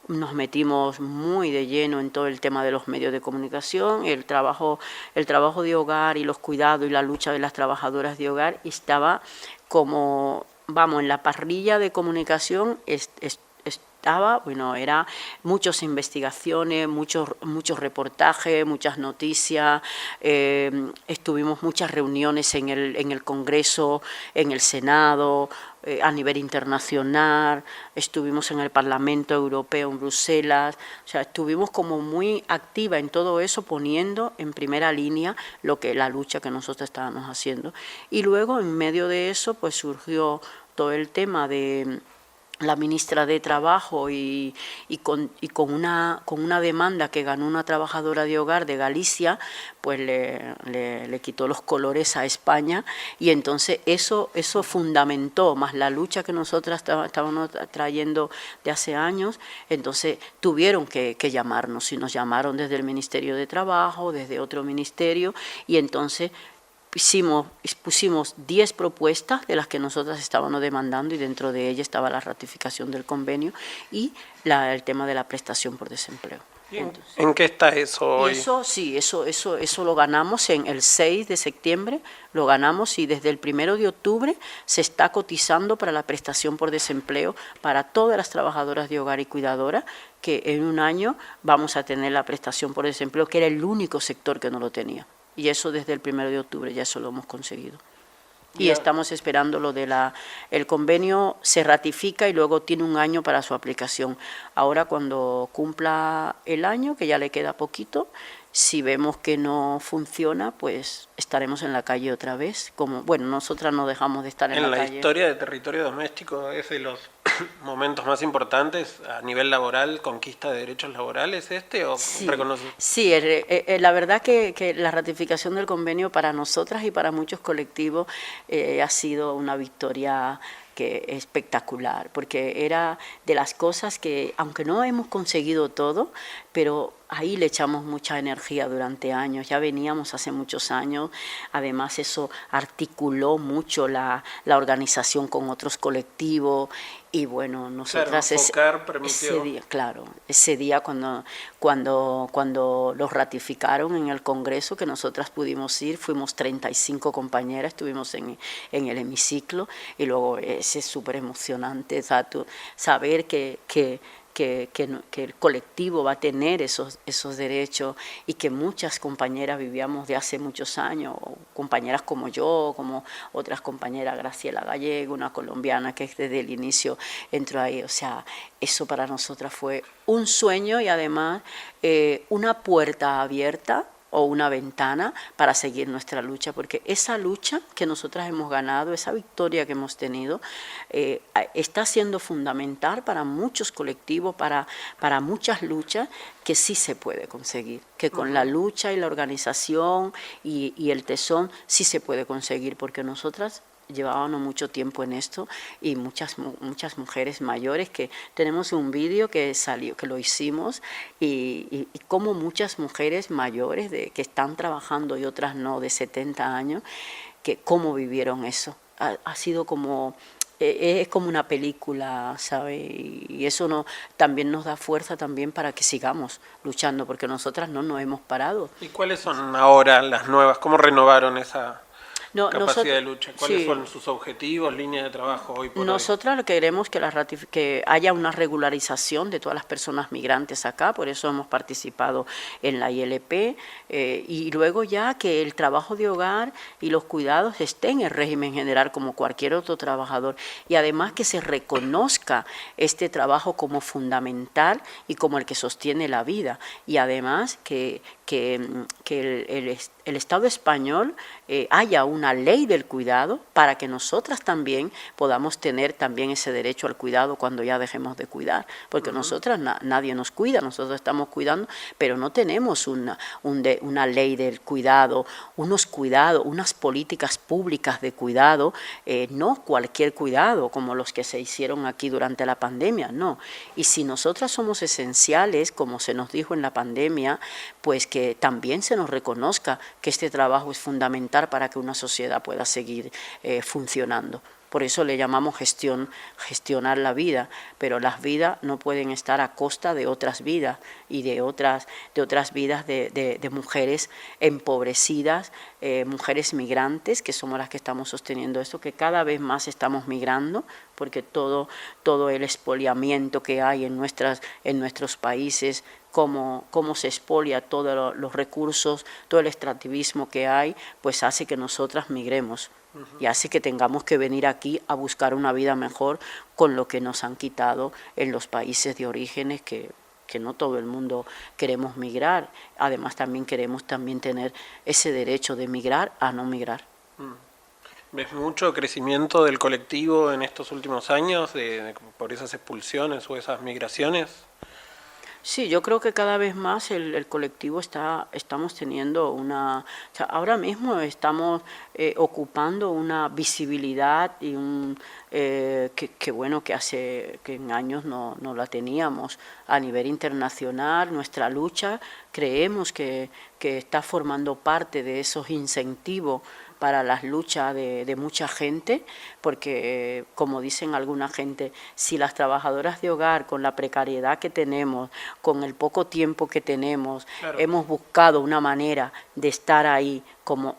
nos metimos muy de lleno en todo el tema de los medios de comunicación, el trabajo de hogar y los cuidados y la lucha de las trabajadoras de hogar estaba como, en la parrilla de comunicación era muchas investigaciones, muchos reportajes, muchas noticias, estuvimos muchas reuniones en el Congreso, en el Senado, a nivel internacional, estuvimos en el Parlamento Europeo en Bruselas, o sea, estuvimos como muy activa en todo eso, poniendo en primera línea la lucha que nosotros estábamos haciendo. Y luego, en medio de eso, pues surgió todo el tema de la ministra de Trabajo y con una demanda que ganó una trabajadora de hogar de Galicia, pues le quitó los colores a España y entonces eso fundamentó más la lucha que nosotras estábamos trayendo de hace años. Entonces tuvieron que llamarnos y nos llamaron desde el Ministerio de Trabajo, desde otro ministerio y entonces pusimos 10 propuestas de las que nosotras estábamos demandando y dentro de ellas estaba la ratificación del convenio y el tema de la prestación por desempleo. Entonces, ¿en qué está eso hoy? Eso lo ganamos en el 6 de septiembre, lo ganamos y desde el 1 de octubre se está cotizando para la prestación por desempleo para todas las trabajadoras de hogar y cuidadoras, que en un año vamos a tener la prestación por desempleo, que era el único sector que no lo tenía. Y eso desde el 1 de octubre ya eso lo hemos conseguido. Y estamos esperando el convenio se ratifica y luego tiene un año para su aplicación. Ahora cuando cumpla el año, que ya le queda poquito, si vemos que no funciona, pues estaremos en la calle otra vez. Nosotras no dejamos de estar en la calle. En la historia de territorio doméstico es de los momentos más importantes a nivel laboral, conquista de derechos laborales o sí, reconoce? Sí, la verdad que la ratificación del convenio para nosotras y para muchos colectivos ha sido una victoria espectacular, porque era de las cosas que, aunque no hemos conseguido todo, pero ahí le echamos mucha energía durante años, ya veníamos hace muchos años, además eso articuló mucho la organización con otros colectivos y bueno, nosotras ese día cuando los ratificaron en el Congreso, que nosotras pudimos ir, fuimos 35 compañeras, estuvimos en el hemiciclo y luego es súper emocionante, saber que el colectivo va a tener esos derechos y que muchas compañeras vivíamos de hace muchos años, compañeras como yo, como otras compañeras, Graciela Gallego, una colombiana que desde el inicio entró ahí, o sea, eso para nosotras fue un sueño y además una puerta abierta o una ventana para seguir nuestra lucha, porque esa lucha que nosotras hemos ganado, esa victoria que hemos tenido, está siendo fundamental para muchos colectivos, para muchas luchas que sí se puede conseguir, que con la lucha y la organización y el tesón sí se puede conseguir, porque nosotras llevábamos mucho tiempo en esto y muchas mujeres mayores que tenemos un vídeo que salió, que lo hicimos y como muchas mujeres mayores que están trabajando y otras no, de 70 años, que cómo vivieron eso. Ha sido como es como una película, ¿sabe? Y eso también nos da fuerza también para que sigamos luchando, porque nosotras no nos hemos parado. ¿Y cuáles son ahora las nuevas? ¿Cómo renovaron esa capacidad de lucha? ¿Cuáles son sus objetivos, líneas de trabajo hoy por hoy? Nosotros lo que queremos que haya una regularización de todas las personas migrantes acá, por eso hemos participado en la ILP, y luego ya que el trabajo de hogar y los cuidados estén en el régimen general como cualquier otro trabajador, y además que se reconozca este trabajo como fundamental y como el que sostiene la vida, y además que el Estado español haya una ley del cuidado para que nosotras también podamos tener también ese derecho al cuidado cuando ya dejemos de cuidar, porque nosotras nadie nos cuida, nosotros estamos cuidando, pero no tenemos una ley del cuidado, unas políticas públicas de cuidado, no cualquier cuidado como los que se hicieron aquí durante la pandemia, no. Y si nosotras somos esenciales, como se nos dijo en la pandemia, pues que también se nos reconozca que este trabajo es fundamental para que una sociedad pueda seguir funcionando. Por eso le llamamos gestionar la vida, pero las vidas no pueden estar a costa de otras vidas y de otras vidas de mujeres empobrecidas, mujeres migrantes, que somos las que estamos sosteniendo esto, que cada vez más estamos migrando, porque todo el expoliamiento que hay en nuestros países, cómo se expolia todos los recursos, todo el extractivismo que hay, pues hace que nosotras migremos. Y hace que tengamos que venir aquí a buscar una vida mejor con lo que nos han quitado en los países de orígenes, que no todo el mundo queremos migrar. Además también queremos tener ese derecho de migrar a no migrar. ¿Ves mucho crecimiento del colectivo en estos últimos años por esas expulsiones o esas migraciones? Sí, yo creo que cada vez más el colectivo estamos teniendo ahora mismo estamos ocupando una visibilidad y que en años no la teníamos a nivel internacional. Nuestra lucha creemos que está formando parte de esos incentivos para las luchas de mucha gente, porque como dicen alguna gente, si las trabajadoras de hogar, con la precariedad que tenemos, con el poco tiempo que tenemos, claro, hemos buscado una manera de estar ahí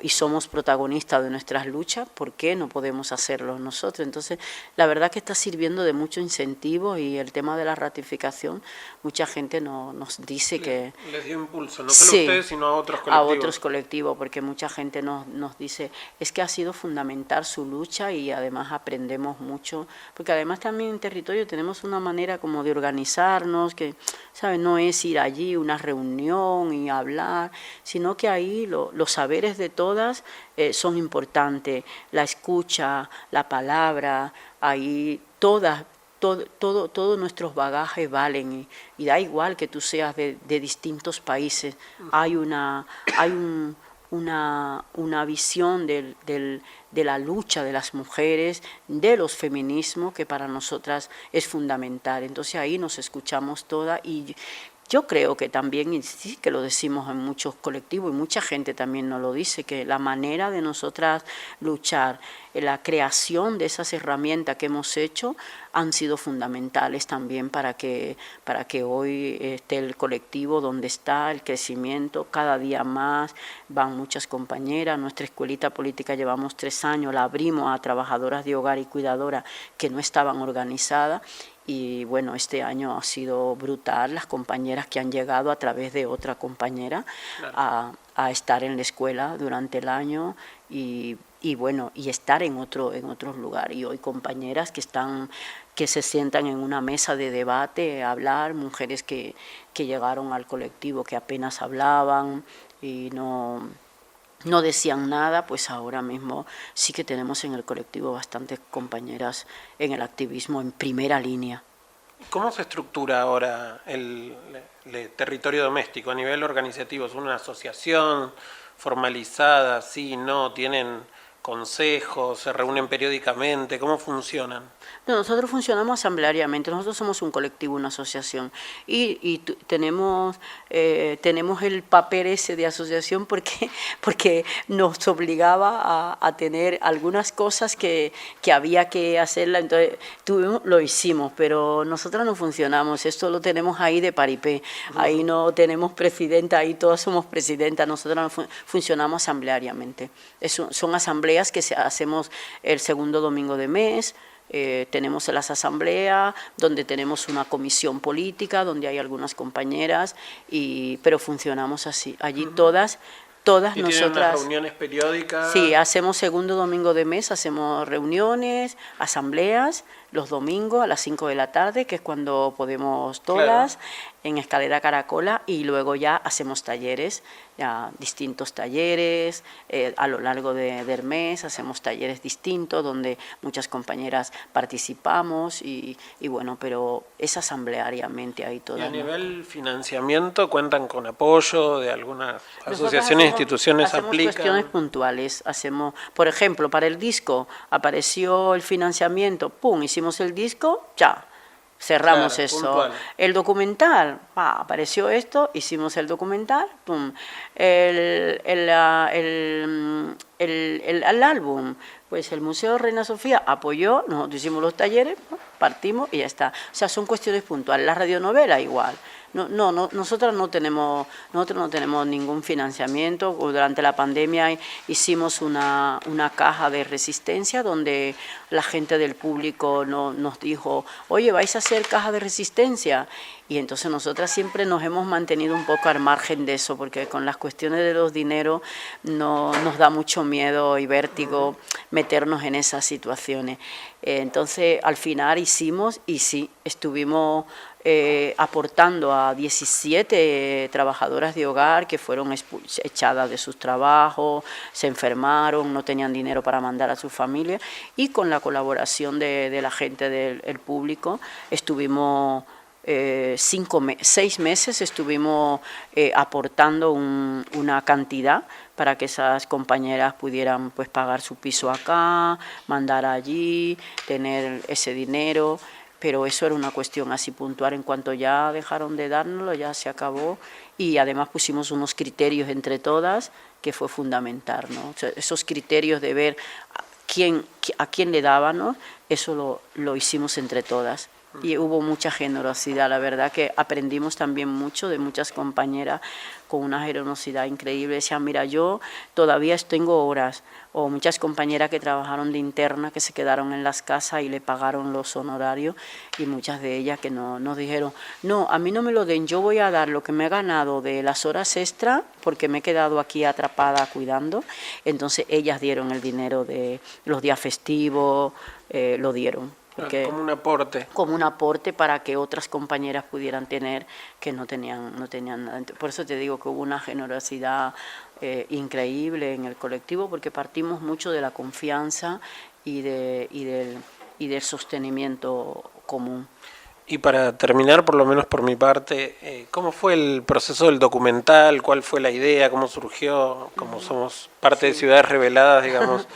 y somos protagonistas de nuestras luchas, ¿por qué no podemos hacerlo nosotros? Entonces, la verdad que está sirviendo de mucho incentivo, y el tema de la ratificación, mucha gente nos dice que... Les dio impulso, no solo a ustedes, sino a otros colectivos. A otros colectivos, porque mucha gente nos dice, es que ha sido fundamental su lucha y además aprendemos mucho, porque además también en territorio tenemos una manera como de organizarnos, que, ¿sabes? No es ir allí, una reunión y hablar, sino que ahí los saberes de todas son importantes, la escucha, la palabra, ahí todos nuestros bagajes valen, y da igual que tú seas de distintos países, hay una visión de la lucha de las mujeres, de los feminismos, que para nosotras es fundamental. Entonces ahí nos escuchamos todas, y yo creo que también, y sí que lo decimos en muchos colectivos, y mucha gente también nos lo dice, que la manera de nosotras luchar, la creación de esas herramientas que hemos hecho, han sido fundamentales también para que hoy esté el colectivo donde está, el crecimiento, cada día más, van muchas compañeras. Nuestra escuelita política llevamos 3 años, la abrimos a trabajadoras de hogar y cuidadoras que no estaban organizadas. Y bueno, este año ha sido brutal, las compañeras que han llegado a través de otra compañera, claro, a estar en la escuela durante el año y estar en otros lugares. Y hoy compañeras que se sientan en una mesa de debate a hablar, mujeres que llegaron al colectivo que apenas hablaban y no decían nada, pues ahora mismo sí que tenemos en el colectivo bastantes compañeras en el activismo en primera línea. ¿Cómo se estructura ahora el territorio doméstico a nivel organizativo? ¿Es una asociación formalizada? ¿Sí? ¿No? ¿Tienen consejos? ¿Se reúnen periódicamente? ¿Cómo funcionan? No, nosotros funcionamos asambleariamente, nosotros somos un colectivo, una asociación, y tenemos el papel ese de asociación porque nos obligaba a tener algunas cosas que había que hacerla, entonces lo hicimos, pero nosotros no funcionamos, esto lo tenemos ahí de paripé, ahí no tenemos presidenta, ahí todas somos presidentas, nosotros no funcionamos asambleariamente, son asambleas asambleas que hacemos el segundo domingo de mes. Tenemos las asambleas donde tenemos una comisión política, donde hay algunas compañeras, pero funcionamos así. Allí todas ¿Y nosotras... tienen unas reuniones periódicas? Sí, hacemos segundo domingo de mes, hacemos reuniones, asambleas, los domingos a las 5 de la tarde, que es cuando podemos todas, en Escalera Caracola, y luego ya hacemos talleres, ya distintos talleres, a lo largo del mes hacemos talleres distintos donde muchas compañeras participamos y bueno, pero es asambleariamente ahí todo. ¿Y a nivel financiamiento cuentan con apoyo de algunas asociaciones, instituciones? Hacemos aplican? cuestiones puntuales, por ejemplo, para el disco apareció el financiamiento, pum, hicimos el disco, ya. Cerramos eso. Puntual. El documental, apareció esto, hicimos el documental, pum. El álbum, pues el Museo Reina Sofía apoyó, nosotros hicimos los talleres, partimos y ya está. O sea, son cuestiones puntuales. La radionovela igual. Nosotros no tenemos ningún financiamiento. Durante la pandemia hicimos una caja de resistencia donde la gente del público nos dijo, oye, ¿vais a hacer caja de resistencia? Y entonces nosotras siempre nos hemos mantenido un poco al margen de eso, porque con las cuestiones de los dineros nos da mucho miedo y vértigo meternos en esas situaciones. Entonces al final hicimos y sí, estuvimos aportando a 17 trabajadoras de hogar que fueron echadas de sus trabajos, se enfermaron, no tenían dinero para mandar a su familia, y con la colaboración de la gente del público estuvimos 6 meses estuvimos aportando una cantidad para que esas compañeras pudieran pues pagar su piso acá, mandar allí, tener ese dinero. Pero eso era una cuestión así puntual. En cuanto ya dejaron de dárnoslo, ya se acabó, y además pusimos unos criterios entre todas que fue fundamental, ¿no? O sea, esos criterios de ver a quién le dábamos, eso lo hicimos entre todas. Y hubo mucha generosidad, la verdad que aprendimos también mucho de muchas compañeras con una generosidad increíble. Decían, mira, yo todavía tengo horas, o muchas compañeras que trabajaron de interna que se quedaron en las casas y le pagaron los honorarios, y muchas de ellas que nos dijeron, no, a mí no me lo den, yo voy a dar lo que me he ganado de las horas extra porque me he quedado aquí atrapada cuidando. Entonces ellas dieron el dinero de los días festivos, lo dieron. Como un aporte. Como un aporte para que otras compañeras pudieran tener que no tenían nada. Por eso te digo que hubo una generosidad increíble en el colectivo, porque partimos mucho de la confianza y del sostenimiento común. Y para terminar, por lo menos por mi parte, ¿cómo fue el proceso del documental? ¿Cuál fue la idea? ¿Cómo surgió? Como somos parte de Ciudades Reveladas, digamos,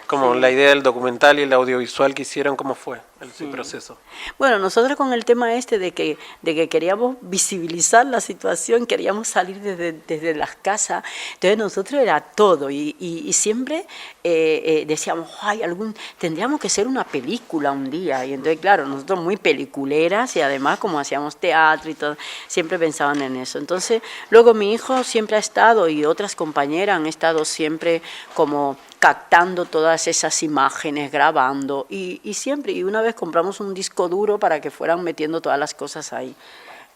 como la idea del documental y el audiovisual que hicieron, ¿cómo fue el proceso? Bueno, nosotros con el tema de que queríamos visibilizar la situación, queríamos salir desde las casas, entonces nosotros era todo, y siempre decíamos, ay, tendríamos que hacer una película un día, y entonces claro, nosotros muy peliculeras, y además como hacíamos teatro y todo, siempre pensaban en eso. Entonces luego mi hijo siempre ha estado, y otras compañeras han estado siempre como captando todas esas imágenes, grabando, y una vez compramos un disco duro para que fueran metiendo todas las cosas ahí.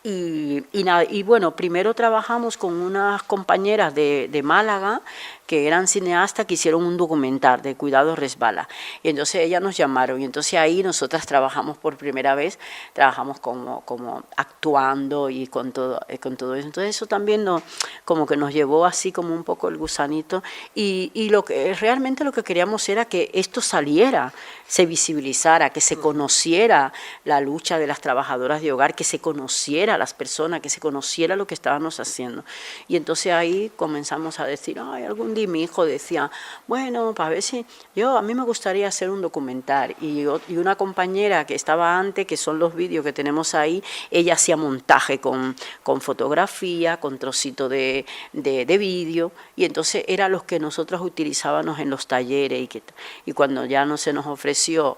Y bueno, primero trabajamos con unas compañeras de Málaga que eran cineastas, que hicieron un documental de Cuidado Resbala, y entonces ellas nos llamaron, y entonces ahí nosotras trabajamos por primera vez, trabajamos como actuando y con todo eso. Entonces eso también como que nos llevó así como un poco el gusanito, y realmente lo que queríamos era que esto saliera, se visibilizara, que se conociera la lucha de las trabajadoras de hogar, que se conociera a las personas, que se conociera lo que estábamos haciendo. Y entonces ahí comenzamos a decir, ay, algún día mi hijo decía, bueno, para ver si a mí me gustaría hacer un documental, y una compañera que estaba antes, que son los vídeos que tenemos ahí, ella hacía montaje con fotografía, con trocito de vídeo, y entonces era los que nosotros utilizábamos en los talleres, y cuando ya no se nos ofreció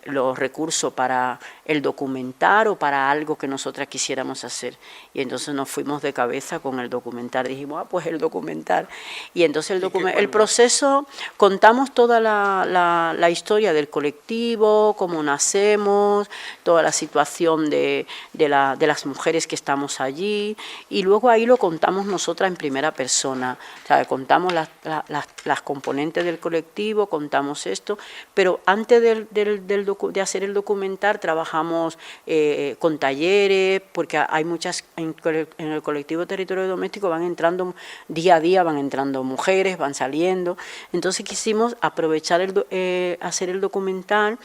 los recursos para el documental o para algo que nosotras quisiéramos hacer, y entonces nos fuimos de cabeza con el documental, dijimos, pues el documental, Y entonces el proceso, contamos toda la historia del colectivo, cómo nacemos, toda la situación de las mujeres que estamos allí, y luego ahí lo contamos nosotras en primera persona. O sea, contamos las componentes del colectivo, contamos esto, pero antes de hacer el documental trabajamos con talleres, porque hay muchas, en el colectivo Territorio Doméstico van entrando día a día, van entrando mujeres, van saliendo. Entonces quisimos aprovechar hacer el documental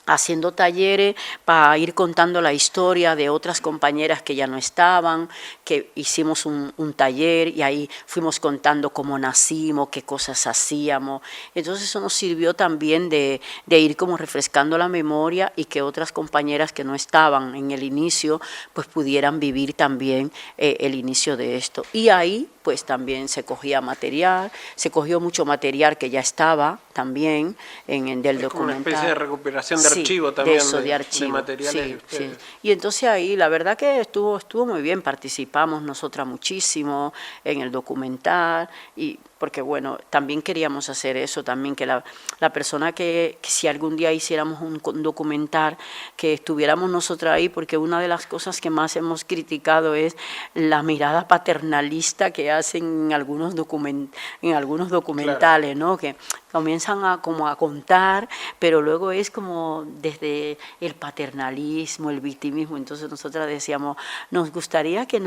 haciendo talleres para ir contando la historia de otras compañeras que ya no estaban, que hicimos un taller y ahí fuimos contando cómo nacimos, qué cosas hacíamos. Entonces eso nos sirvió también de ir como refrescando la memoria y que otras compañeras que no estaban en el inicio pues pudieran vivir también el inicio de esto. Y ahí pues también se cogía material, se cogió mucho material que ya estaba también del documental. Una especie de recuperación de archivo también, de archivo, de materiales. Sí. Y entonces ahí la verdad que estuvo muy bien, participamos nosotras muchísimo en el documental, y porque bueno, también queríamos hacer eso, también que la persona que si algún día hiciéramos un documental, que estuviéramos nosotras ahí, porque una de las cosas que más hemos criticado es la mirada paternalista que hacen en algunos documentales, claro, ¿no? Que comienzan a contar, pero luego es como desde el paternalismo, el victimismo. Entonces nosotras decíamos, nos gustaría que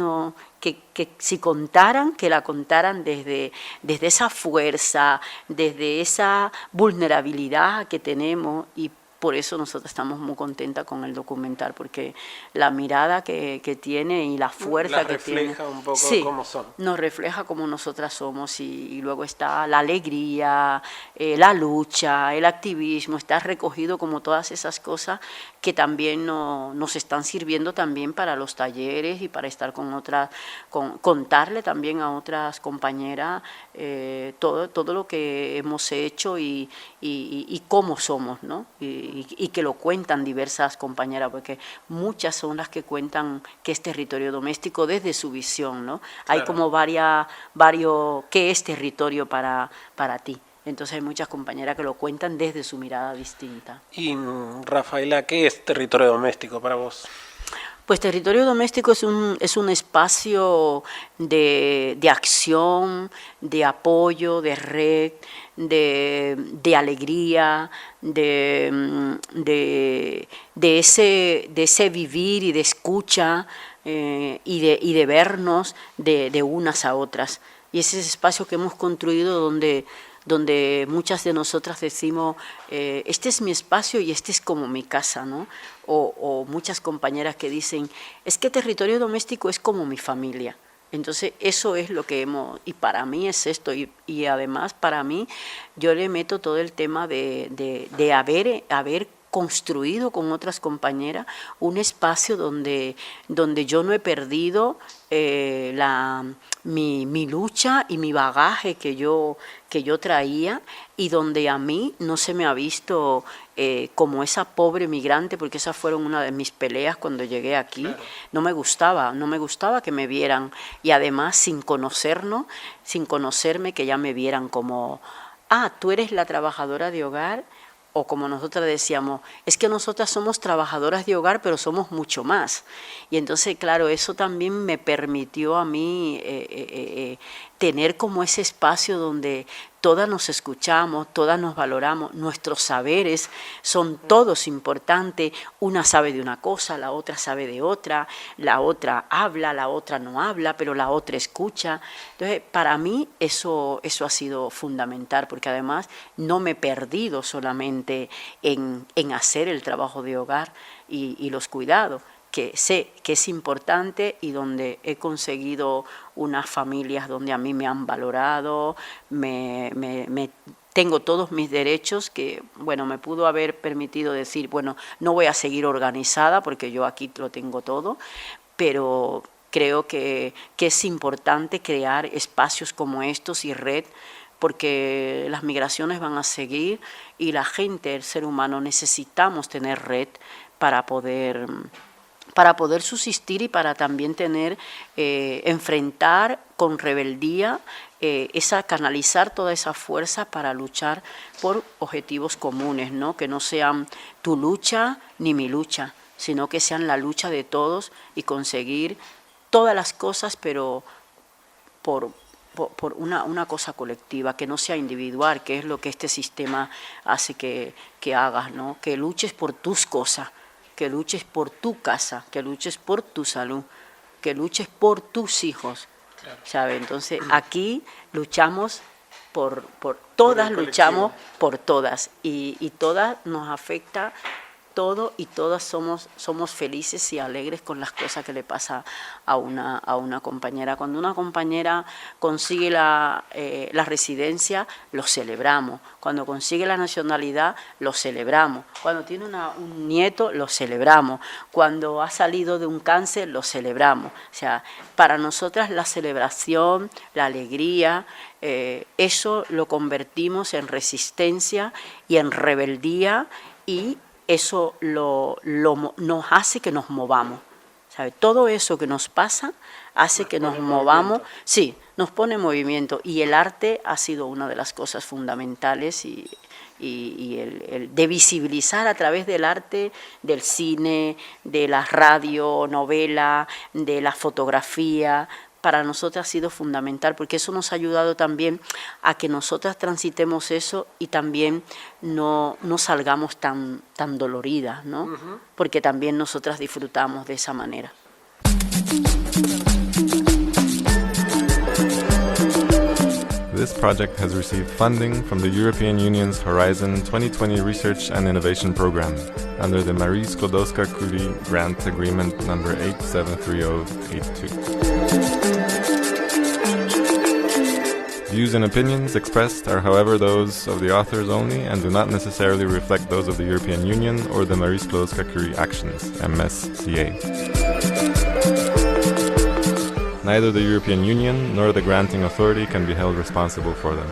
si contaran, que la contaran desde esa fuerza, desde esa vulnerabilidad que tenemos, y por eso nosotros estamos muy contentas con el documental, porque la mirada que tiene y la fuerza que tiene refleja un poco cómo son. Nos refleja cómo nosotras somos, y luego está la alegría, la lucha, el activismo, está recogido como todas esas cosas que también nos están sirviendo también para los talleres y para estar con otras, contarle también a otras compañeras todo lo que hemos hecho y cómo somos, ¿no? Y que lo cuentan diversas compañeras, porque muchas son las que cuentan qué es territorio doméstico desde su visión, ¿no? Claro. Hay como varios qué es territorio para ti. Entonces hay muchas compañeras que lo cuentan desde su mirada distinta. Y Rafaela, ¿qué es territorio doméstico para vos? Pues territorio doméstico es un espacio de acción, de apoyo, de red, de alegría, de ese vivir y de escucha y de vernos de unas a otras. Y ese espacio que hemos construido donde muchas de nosotras decimos, este es mi espacio y este es como mi casa, ¿no? O muchas compañeras que dicen, es que territorio doméstico es como mi familia. Entonces eso es lo que y para mí es esto, y además para mí yo le meto todo el tema de haber construido con otras compañeras un espacio donde yo no he perdido mi lucha y mi bagaje que yo traía, y donde a mí no se me ha visto como esa pobre migrante, porque esas fueron una de mis peleas cuando llegué aquí. Claro. No me gustaba que me vieran, y además sin conocerme, que ya me vieran como, tú eres la trabajadora de hogar. O como nosotras decíamos, es que nosotras somos trabajadoras de hogar, pero somos mucho más. Y entonces, claro, eso también me permitió a mí tener como ese espacio donde todas nos escuchamos, todas nos valoramos, nuestros saberes son todos importantes, una sabe de una cosa, la otra sabe de otra, la otra habla, la otra no habla, pero la otra escucha. Entonces, para mí eso ha sido fundamental, porque además no me he perdido solamente en hacer el trabajo de hogar y los cuidados, que sé que es importante, y donde he conseguido unas familias donde a mí me han valorado, tengo todos mis derechos, que bueno, me pudo haber permitido decir, bueno, no voy a seguir organizada porque yo aquí lo tengo todo, pero creo que es importante crear espacios como estos y red, porque las migraciones van a seguir, y la gente, el ser humano, necesitamos tener red para poder subsistir, y para también enfrentar con rebeldía canalizar toda esa fuerza para luchar por objetivos comunes, ¿no? Que no sean tu lucha ni mi lucha, sino que sean la lucha de todos y conseguir todas las cosas, pero por una cosa colectiva, que no sea individual, que es lo que este sistema hace que hagas, ¿no? Que luches por tus cosas, que luches por tu casa, que luches por tu salud, que luches por tus hijos, ¿sabes? Entonces aquí luchamos por todas, luchamos por todas y todas nos afecta todo y todas somos felices y alegres con las cosas que le pasa a una compañera. Cuando una compañera consigue la residencia, lo celebramos. Cuando consigue la nacionalidad, lo celebramos. Cuando tiene un nieto, lo celebramos. Cuando ha salido de un cáncer, lo celebramos. O sea, para nosotras la celebración, la alegría, eso lo convertimos en resistencia y en rebeldía, y eso nos hace que nos movamos, ¿sabe? Todo eso que nos pasa hace que nos movamos, sí, nos pone en movimiento, y el arte ha sido una de las cosas fundamentales y el de visibilizar a través del arte, del cine, de la radio, novela, de la fotografía. Para nosotros ha sido fundamental, porque eso nos ha ayudado también a que nosotras transitemos eso y también no salgamos tan doloridas, ¿no? Uh-huh. Porque también nosotras disfrutamos de esa manera. This project has received funding from the European Union's Horizon 2020 Research and Innovation Program under the Marie Sklodowska-Curie Grant Agreement number 873082. Views and opinions expressed are, however, those of the authors only and do not necessarily reflect those of the European Union or the Marie Sklodowska-Curie Actions, MSCA. Neither the European Union nor the granting authority can be held responsible for them.